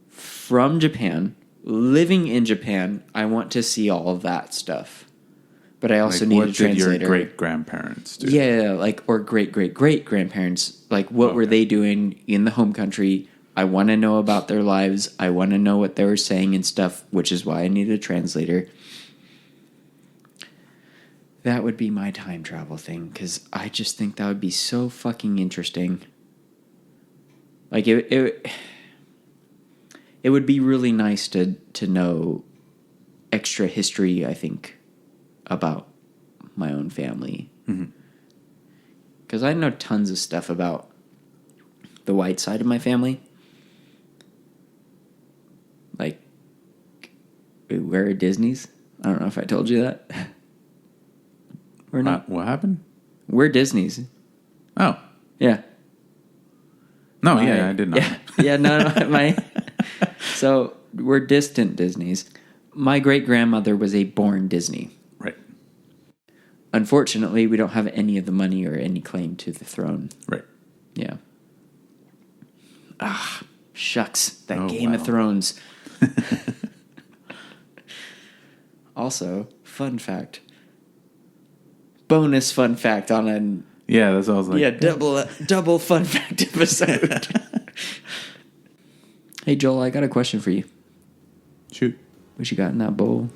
from Japan, living in Japan. I want to see all of that stuff. But I also need a translator. What did your great-grandparents do? Yeah, like, or great-great-great-grandparents. Like, what were they doing in the home country? I want to know about their lives. I want to know what they were saying and stuff, which is why I need a translator. That would be my time travel thing, because I just think that would be so fucking interesting. Like, it would be really nice to know extra history, I think, about my own family. Because I know tons of stuff about the white side of my family. Like, we're at Disney's. I don't know if I told you that. We're not. What happened? We're Disney's. Oh. Yeah. No, I did not. Yeah, no. So, we're distant Disney's. My great-grandmother was a born Disney. Right. Unfortunately, we don't have any of the money or any claim to the throne. Right. Yeah. Ah, shucks. That Game of Thrones. Also, fun fact. Bonus fun fact on an... Yeah, that's what I was like. Yeah, double fun fact episode. Hey, Joel, I got a question for you. Shoot. What you got in that bowl?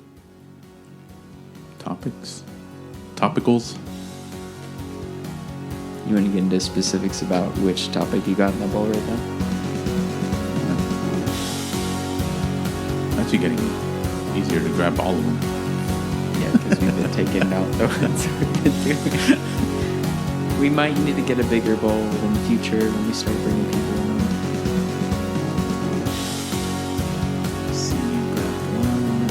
Topicals. You want to get into specifics about which topic you got in that bowl right now? Actually getting easier to grab all of them. Yeah, because we've been taking out the ones we've been doing. We might need to get a bigger bowl in the future when we start bringing people on. See, grab one.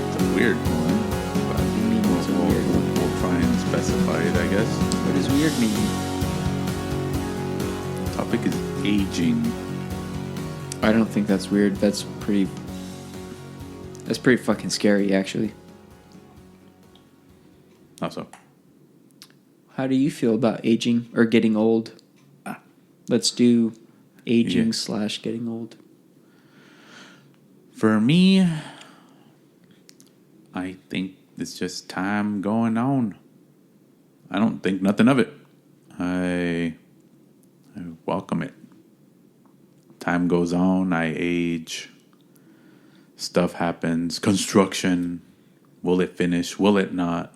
It's a weird one. What do you mean it's a weird one? We'll try and specify it, I guess. What does weird mean? The topic is aging. I don't think that's weird. That's pretty fucking scary, actually. How so? How do you feel about aging or getting old? Let's do aging / getting old. For me, I think it's just time going on. I don't think nothing of it. I welcome it. Time goes on, I age. Stuff happens. Construction. Will it finish? Will it not?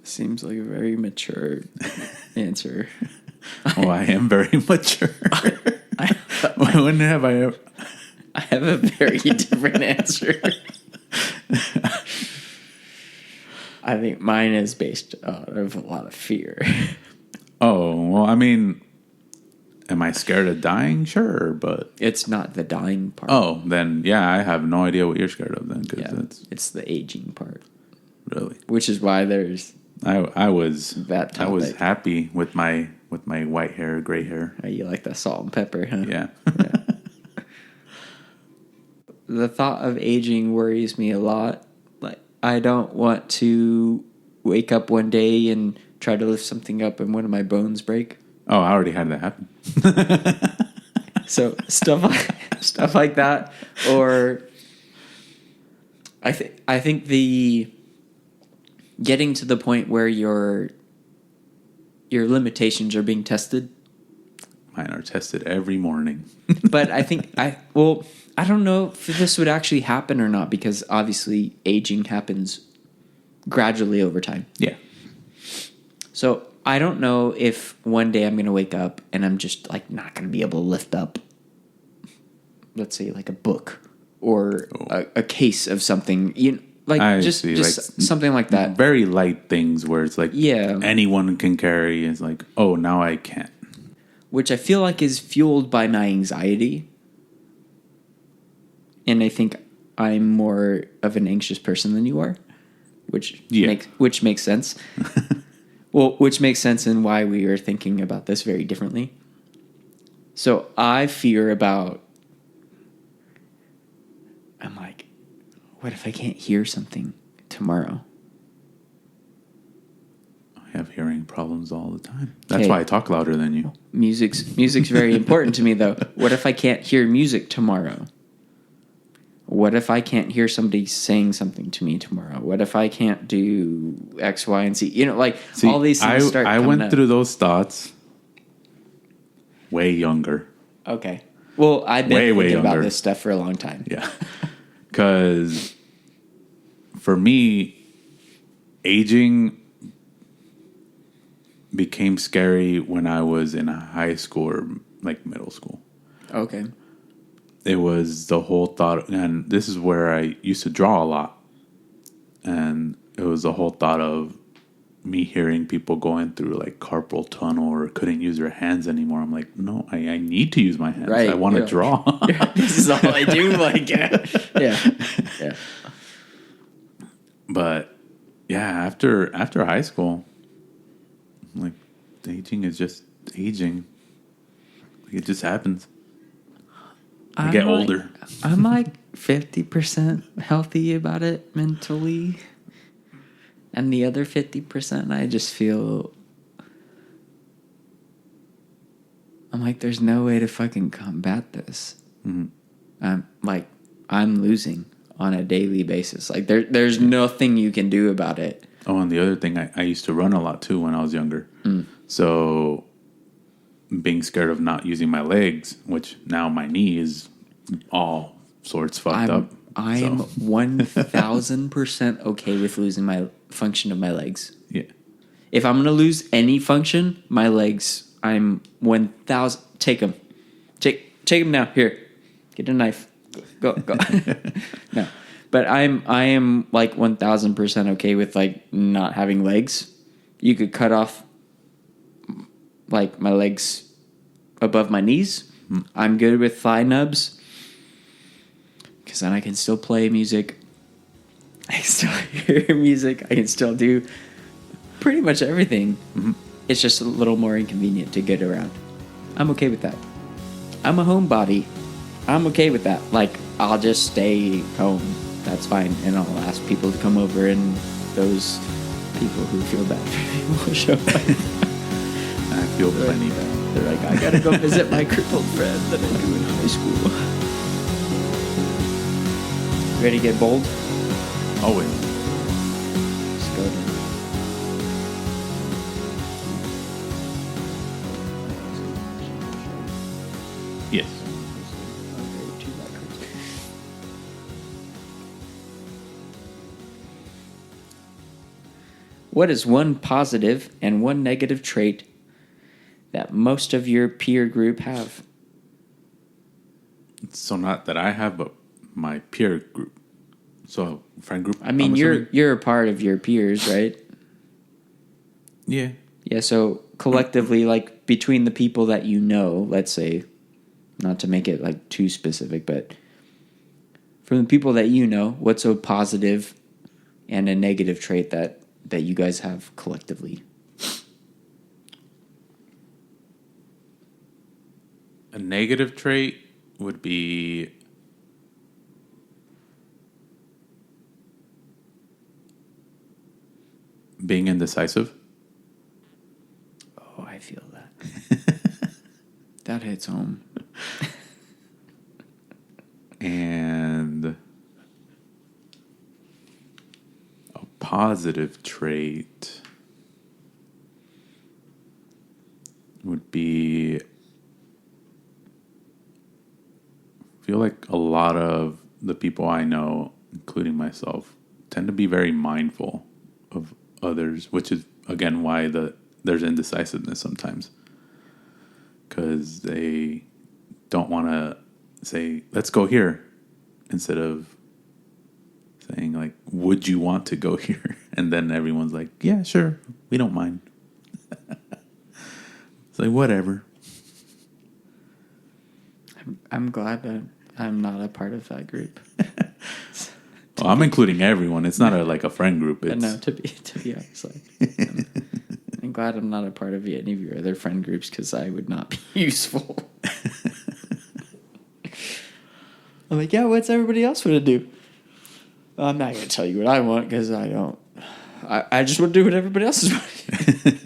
Seems like a very mature answer. Oh, I am very mature. When have I ever... I have a very different answer. I think mine is based out of a lot of fear. Oh, well, I mean, am I scared of dying? Sure, but... It's not the dying part. Oh, then, yeah, I have no idea what you're scared of then. Cause it's the aging part. Really? Which is why there's... I was happy with my white hair, gray hair. Oh, you like that salt and pepper, huh? Yeah. The thought of aging worries me a lot. Like, I don't want to wake up one day and try to lift something up and one of my bones break. Oh, I already had that happen. So stuff like that, or I think the getting to the point where your limitations are being tested. Mine are tested every morning. But I think I don't know if this would actually happen or not, because obviously aging happens gradually over time. Yeah. So I don't know if one day I'm going to wake up and I'm just like not going to be able to lift up, let's say, like a book or a case of something. Like I just see, just like, something like that. Very light things where it's like Yeah. anyone can carry. It's like, oh, now I can't. Which I feel like is fueled by my anxiety. And I think I'm more of an anxious person than you are, which makes sense. Well, which makes sense in why we are thinking about this very differently. So I fear about, I'm like, what if I can't hear something tomorrow? I have hearing problems all the time. That's Okay. why I talk louder than you. Music's very important to me, though. What if I can't hear music tomorrow? What if I can't hear somebody saying something to me tomorrow? What if I can't do X, Y, and Z? You know, like all these things start I coming went up. through those thoughts way younger. Okay. Well, I've been Way thinking about younger. this stuff for a long time. Yeah. Because for me, aging became scary when I was in high school or like middle school. Okay. It was the whole thought, and this is where I used to draw a lot. And it was the whole thought of me hearing people going through like carpal tunnel or couldn't use their hands anymore. I'm like, no, I need to use my hands. Right. I want to draw. This is all I do. Like, yeah. But yeah, after high school, like aging is just aging. Like, it just happens. I get older. I'm like 50% healthy about it mentally. And the other 50%, I just feel... I'm like, there's no way to fucking combat this. Mm-hmm. I'm losing on a daily basis. Like, there's nothing you can do about it. Oh, and the other thing, I used to run a lot too when I was younger. So being scared of not using my legs, which now my knee is all sorts fucked up. I am 1,000% okay with losing my function of my legs. Yeah. If I'm going to lose any function, my legs, I'm 1,000. Take them. Take them now. Here. Get a knife. Go. No. But I am like 1,000% okay with like not having legs. You could cut off like my legs above my knees. I'm good with thigh nubs because then I can still play music. I can still hear music. I can still do pretty much everything. It's just a little more inconvenient to get around. I'm okay with that. I'm a homebody. I'm okay with that. Like, I'll just stay home. That's fine. And I'll ask people to come over, and those people who feel bad for me will show up. I feel plenty bad. They're like, I gotta go visit my crippled friend that I knew in high school. Ready to get bold? Always. Let's go then. Yes. What is one positive and one negative trait that most of your peer group have? So not that I have, but my peer group. So friend group. I mean, I'm assuming? you're a part of your peers, right? Yeah. Yeah, so collectively, like between the people that you know, let's say, not to make it like too specific, but from the people that you know, what's a positive and a negative trait that you guys have collectively? A negative trait would be being indecisive. Oh, I feel that. That hits home. And a positive trait would be, I feel like a lot of the people I know, including myself, tend to be very mindful of others, which is, again, why there's indecisiveness sometimes. Because they don't want to say, let's go here, instead of saying, saying like, "Would you want to go here?" And then everyone's like, "Yeah, sure, we don't mind." It's like whatever. I'm glad that I'm not a part of that group. Well, I'm including everyone. It's not like a friend group. It's... No, to be honest, I'm glad I'm not a part of any of your other friend groups because I would not be useful. I'm like, yeah, what's everybody else want to do? I'm not going to tell you what I want because I don't. I just want to do what everybody else is wanting.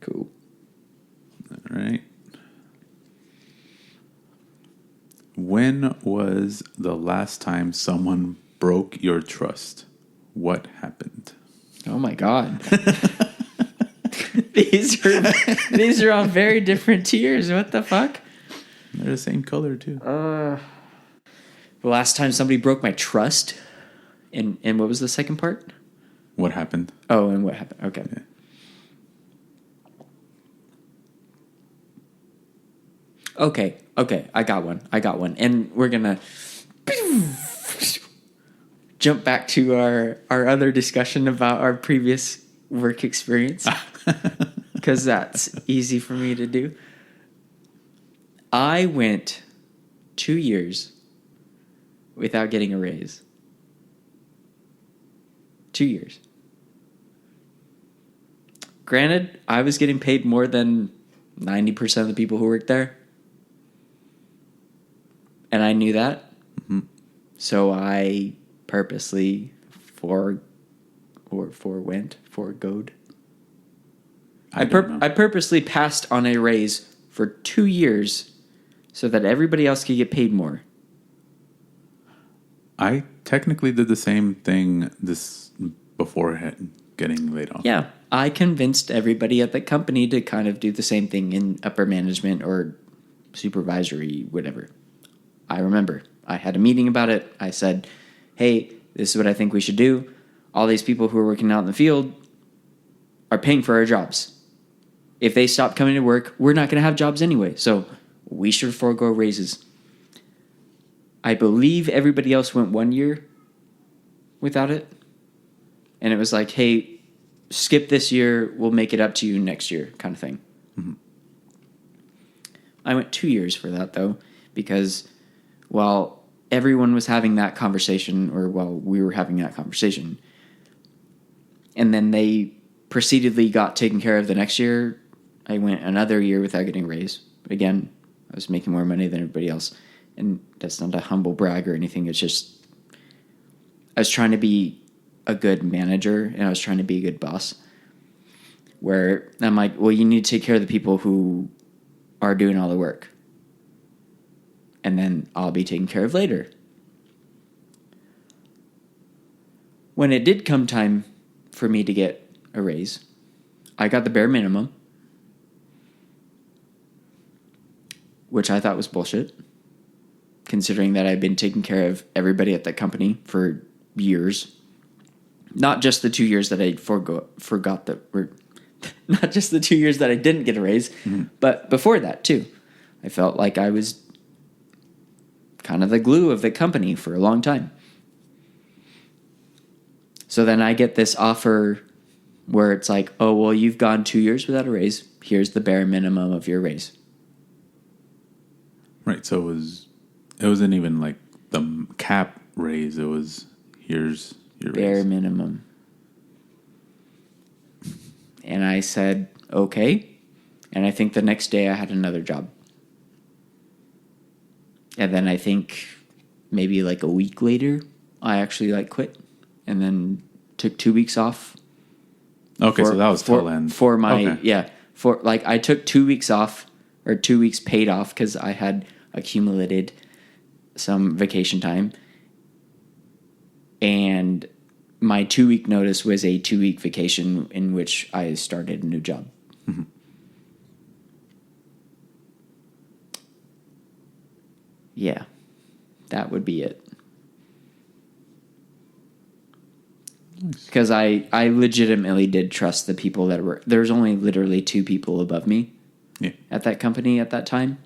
Cool. All right. When was the last time someone broke your trust? What happened? Oh my God. These are on very different tiers. What the fuck? They're the same color too. The last time somebody broke my trust, and what was the second part? What happened? Oh, and what happened? Okay. Yeah. Okay. I got one. And we're gonna jump back to our other discussion about our previous work experience because that's easy for me to do. I went 2 years without getting a raise. 2 years. Granted, I was getting paid more than 90% of the people who worked there. And I knew that. Mm-hmm. So I purposely foregoed. I purposely passed on a raise for 2 years so that everybody else could get paid more. I technically did the same thing before getting laid off. Yeah, I convinced everybody at the company to kind of do the same thing in upper management or supervisory, whatever. I remember I had a meeting about it. I said, hey, this is what I think we should do. All these people who are working out in the field are paying for our jobs. If they stop coming to work, we're not going to have jobs anyway. So we should forego raises. I believe everybody else went 1 year without it. And it was like, hey, skip this year. We'll make it up to you next year kind of thing. Mm-hmm. I went 2 years for that, though, because while everyone was having that conversation, or while we were having that conversation, and then they proceededly got taken care of the next year, I went another year without getting a raise. Again, I was making more money than everybody else. And that's not a humble brag or anything. It's just I was trying to be a good manager and I was trying to be a good boss. Where I'm like, well, you need to take care of the people who are doing all the work. And then I'll be taken care of later. When it did come time for me to get a raise, I got the bare minimum, which I thought was bullshit, considering that I've been taking care of everybody at that company for years. Not just the 2 years that I forgot that were, not just the 2 years that I didn't get a raise, but before that too. I felt like I was kind of the glue of the company for a long time. So then I get this offer where it's like, oh, well, you've gone 2 years without a raise. Here's the bare minimum of your raise. Right. So it wasn't even like the cap raise. It was, here's your bare raise. minimum. And I said, okay. And I think the next day I had another job. And then I think maybe like a week later, I actually quit and then took 2 weeks off. Okay, so that was tail end. For my, okay. Yeah. I took 2 weeks off, or 2 weeks paid off because I had accumulated some vacation time. And my 2 week notice was a 2 week vacation in which I started a new job. Mm-hmm. Yeah, that would be it. Nice. Because I legitimately did trust the people that were... There's only literally 2 people above me at that company at that time.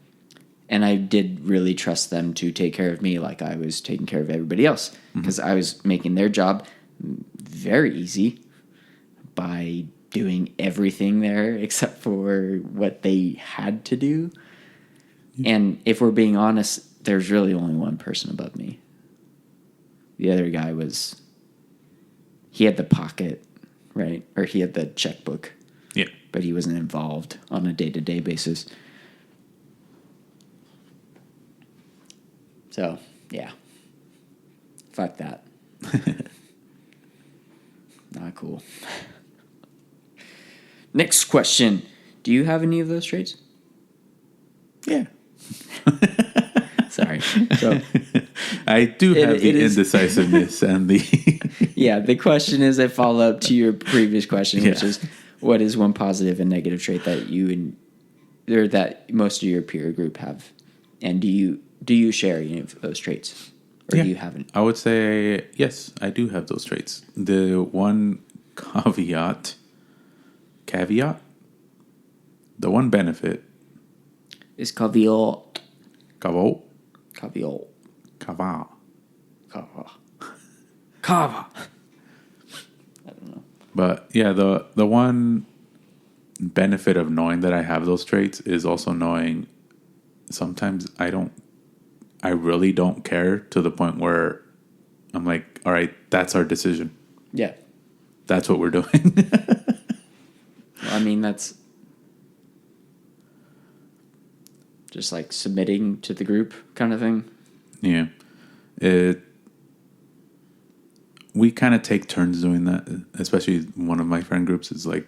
And I did really trust them to take care of me like I was taking care of everybody else, because I was making their job very easy by doing everything there except for what they had to do. And if we're being honest, there's really only one person above me. The other guy he had the pocket, right? Or he had the checkbook. Yeah. But he wasn't involved on a day-to-day basis. So, yeah. Fuck that. Not cool. Next question. Do you have any of those traits? Yeah. Sorry. So, I do have the indecisiveness and the... Yeah, the question is a follow-up to your previous question, which is, what is one positive and negative trait that or that most of your peer group have? And do you share any of those traits? Or do you haven't? I would say, yes, I do have those traits. The one caveat, the one benefit is caveat. Caveat. Caveat. Cava. Cava. Cava. I don't know. But yeah, the one benefit of knowing that I have those traits is also knowing sometimes I really don't care to the point where I'm like, all right, that's our decision. Yeah. That's what we're doing. I mean, that's just like submitting to the group kind of thing. Yeah. We kind of take turns doing that, especially one of my friend groups is like,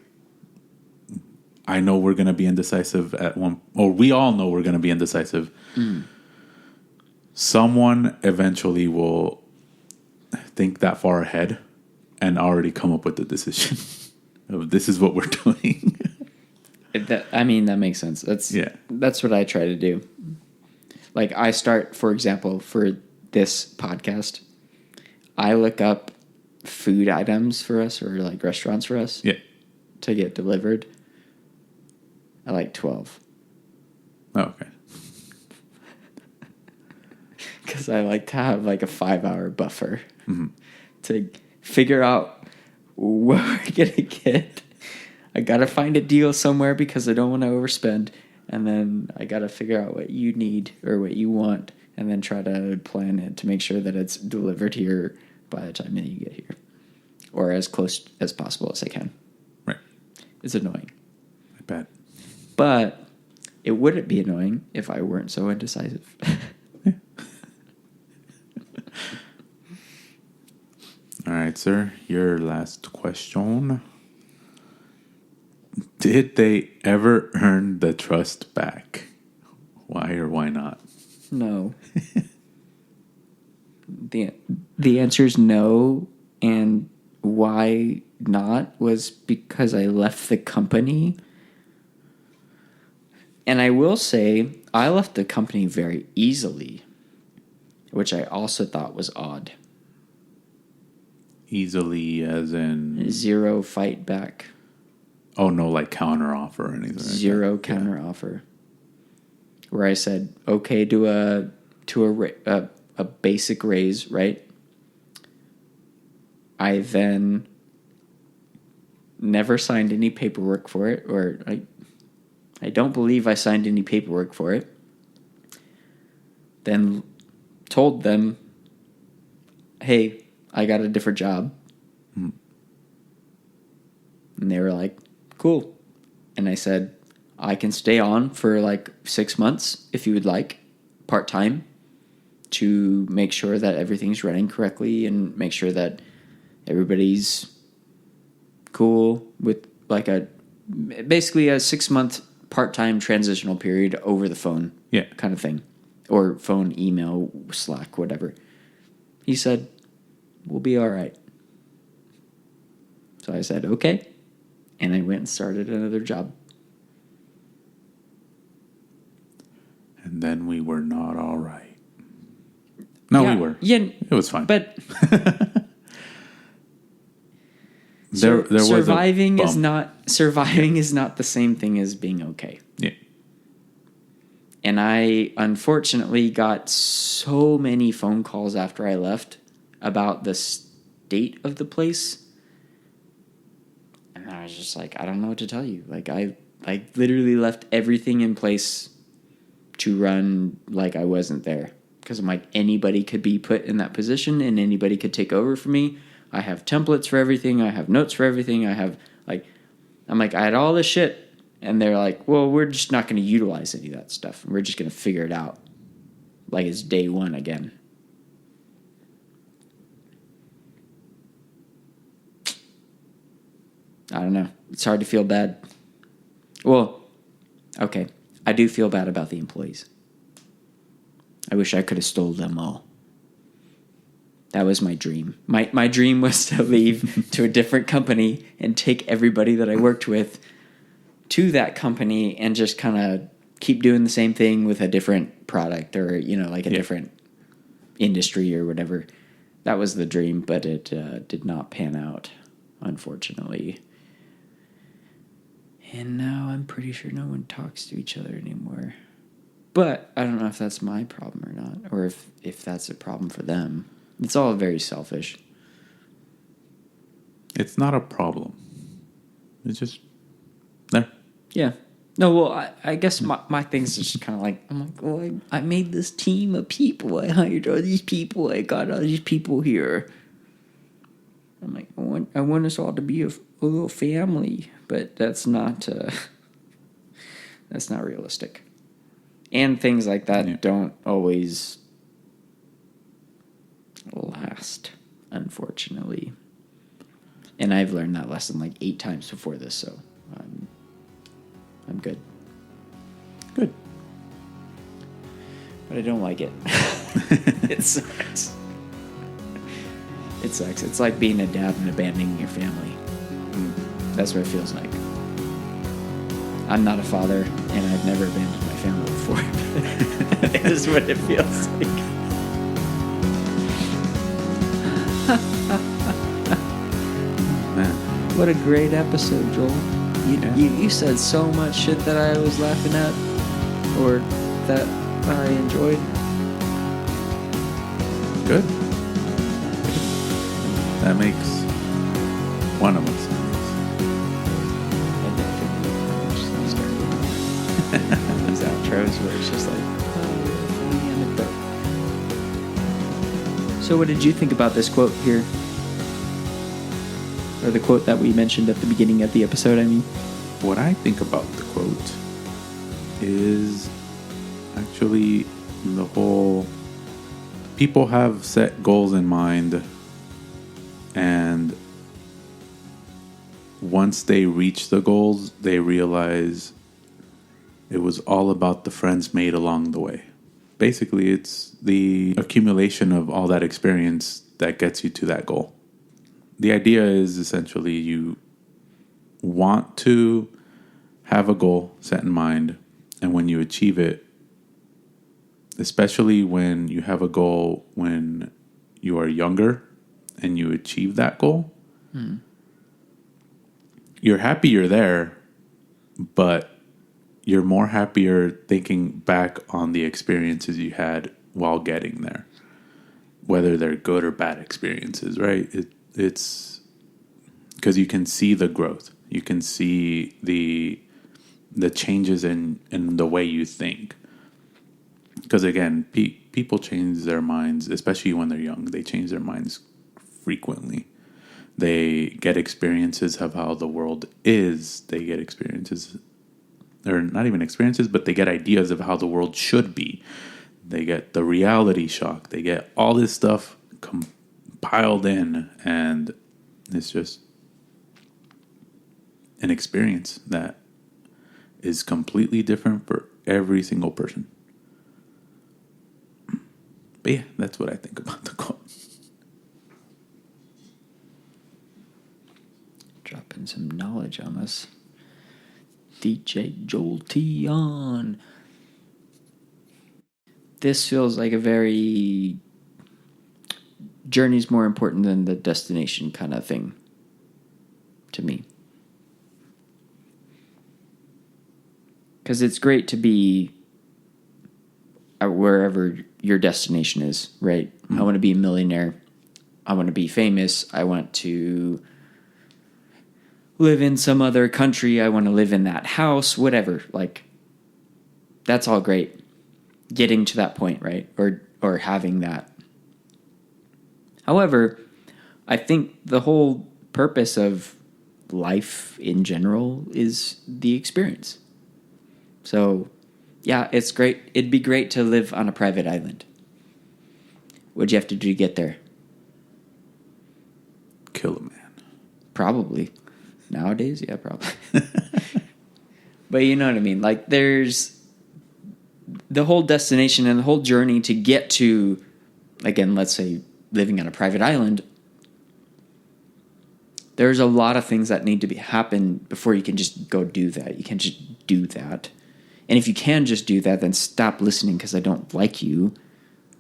I know we're going to be indecisive or we all know we're going to be indecisive. Someone eventually will think that far ahead and already come up with the decision of this is what we're doing. That makes sense. That's what I try to do. Like I start, for example, for this podcast, I look up food items for us or like restaurants for us to get delivered at like 12. Oh, okay. Because I like to have like a 5-hour buffer to figure out what we're going to get. I got to find a deal somewhere because I don't want to overspend. And then I got to figure out what you need or what you want and then try to plan it to make sure that it's delivered here by the time that you get here. Or as close as possible as I can. Right. It's annoying. I bet. But it wouldn't be annoying if I weren't so indecisive. All right, sir. Your last question. Did they ever earn the trust back? Why or why not? No. The answer is no, and why not was because I left the company. And I will say, I left the company very easily, which I also thought was odd. Easily as in... Zero fight back. Oh, no, like counter offer or anything. Zero like that. counter offer. Where I said, okay, to a basic raise, right? I then never signed any paperwork for it, or I don't believe I signed any paperwork for it. Then told them, hey, I got a different job. And they were like, cool. And I said, I can stay on for like 6 months if you would like, part-time, to make sure that everything's running correctly and make sure that everybody's cool with like basically a 6-month part-time transitional period over the phone kind of thing. Or phone, email, Slack, whatever. He said, we'll be all right. So I said, okay. And I went and started another job. And then we were not all right. No, we were. Yeah, it was fine. But there was surviving is not the same thing as being okay. Yeah. And I unfortunately got so many phone calls after I left about the state of the place. And I was just like, I don't know what to tell you. Like, I literally left everything in place to run like I wasn't there. Because I'm like, anybody could be put in that position and anybody could take over for me. I have templates for everything. I have notes for everything. I had all this shit. And they're like, well, we're just not going to utilize any of that stuff. We're just going to figure it out. Like it's day one again. I don't know. It's hard to feel bad. Well, okay. I do feel bad about the employees. I wish I could have stole them all. That was my dream. My dream was to leave to a different company and take everybody that I worked with to that company and just kind of keep doing the same thing with a different product or, like a different industry or whatever. That was the dream, but it did not pan out, unfortunately. And now I'm pretty sure no one talks to each other anymore. But I don't know if that's my problem or not, or if that's a problem for them. It's all very selfish. It's not a problem. It's just there. Yeah. No, well, I guess my thing's just kind of like, I'm like, well, I made this team of people. I hired all these people. I got all these people here. I'm like, I want us all to be a little family, but that's not realistic. And things like that don't always last, unfortunately. And I've learned that lesson like 8 times before this, so I'm good. Good. But I don't like it. It sucks. It sucks. It's like being a dad and abandoning your family. That's what it feels like. I'm not a father, and I've never abandoned my family before. It is what it feels like. Man. What a great episode, Joel. You said so much shit that I was laughing at, or that I enjoyed. Good. That makes one of us. These outros where it's just like, So what did you think about this quote here? Or the quote that we mentioned at the beginning of the episode, I mean? What I think about the quote is actually the whole... People have set goals in mind, and once they reach the goals, they realize it was all about the friends made along the way. Basically, it's the accumulation of all that experience that gets you to that goal. The idea is essentially you want to have a goal set in mind, and when you achieve it, especially when you have a goal when you are younger and you achieve that goal, you're happy you're there, but you're more happier thinking back on the experiences you had while getting there, whether they're good or bad experiences, right? It's because you can see the growth. You can see the changes in the way you think. Because again, people change their minds, especially when they're young. They change their minds frequently. They get experiences of how the world is. They get experiences, or not even experiences, but they get ideas of how the world should be. They get the reality shock. They get all this stuff compiled in, and it's just an experience that is completely different for every single person. But yeah, that's what I think about the quote. Dropping some knowledge on us. DJ Joel T on. This feels like a very journey's more important than the destination kind of thing to me. Because it's great to be wherever your destination is, right? I want to be a millionaire. I want to be famous. I want to live in some other country. I want to live in that house, whatever. Like, that's all great. Getting to that point, right? Or having that. However, I think the whole purpose of life in general is the experience. So, yeah, it's great. It'd be great to live on a private island. What'd you have to do to get there? Kill a man. Probably. Nowadays, yeah, probably. But you know what I mean? Like, there's the whole destination and the whole journey to get to, again, let's say, living on a private island. There's a lot of things that need to happen before you can just go do that. You can't just do that. And if you can just do that, then stop listening because I don't like you.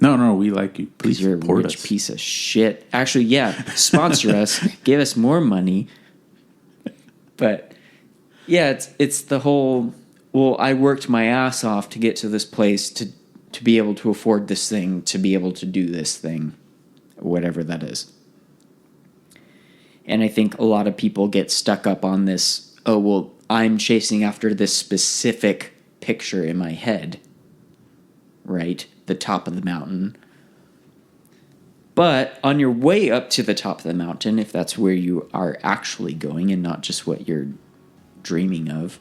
No, we like you. Please you're a rich us. Piece of shit. Actually, yeah, sponsor us. Give us more money. But yeah, it's the whole. Well, I worked my ass off to get to this place to be able to afford this thing, to be able to do this thing, whatever that is. And I think a lot of people get stuck up on this. Oh well, I'm chasing after this specific picture in my head, right? The top of the mountain. But on your way up to the top of the mountain, if that's where you are actually going and not just what you're dreaming of,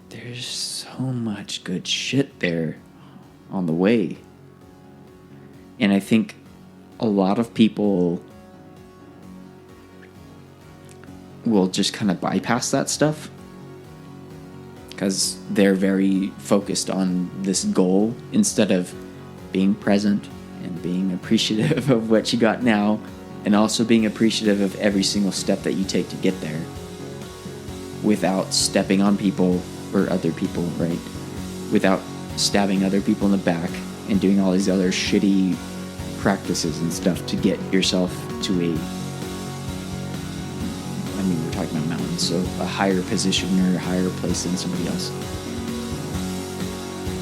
there's so much good shit there on the way. And I think a lot of people will just kind of bypass that stuff because they're very focused on this goal instead of being present and being appreciative of what you got now, and also being appreciative of every single step that you take to get there without stepping on people or other people, right? Without stabbing other people in the back and doing all these other shitty practices and stuff to get yourself to we're talking about mountains, so a higher position or a higher place than somebody else.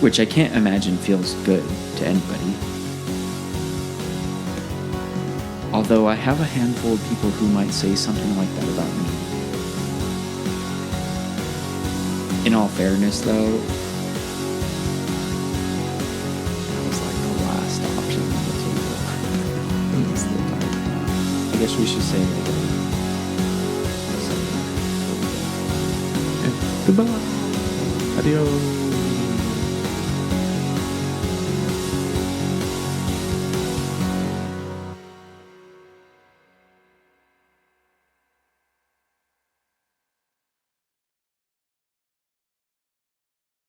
Which I can't imagine feels good to anybody. Although I have a handful of people who might say something like that about me. In all fairness, though, that was like the last option on the table. It's the time. I guess we should say like Goodbye. Adios.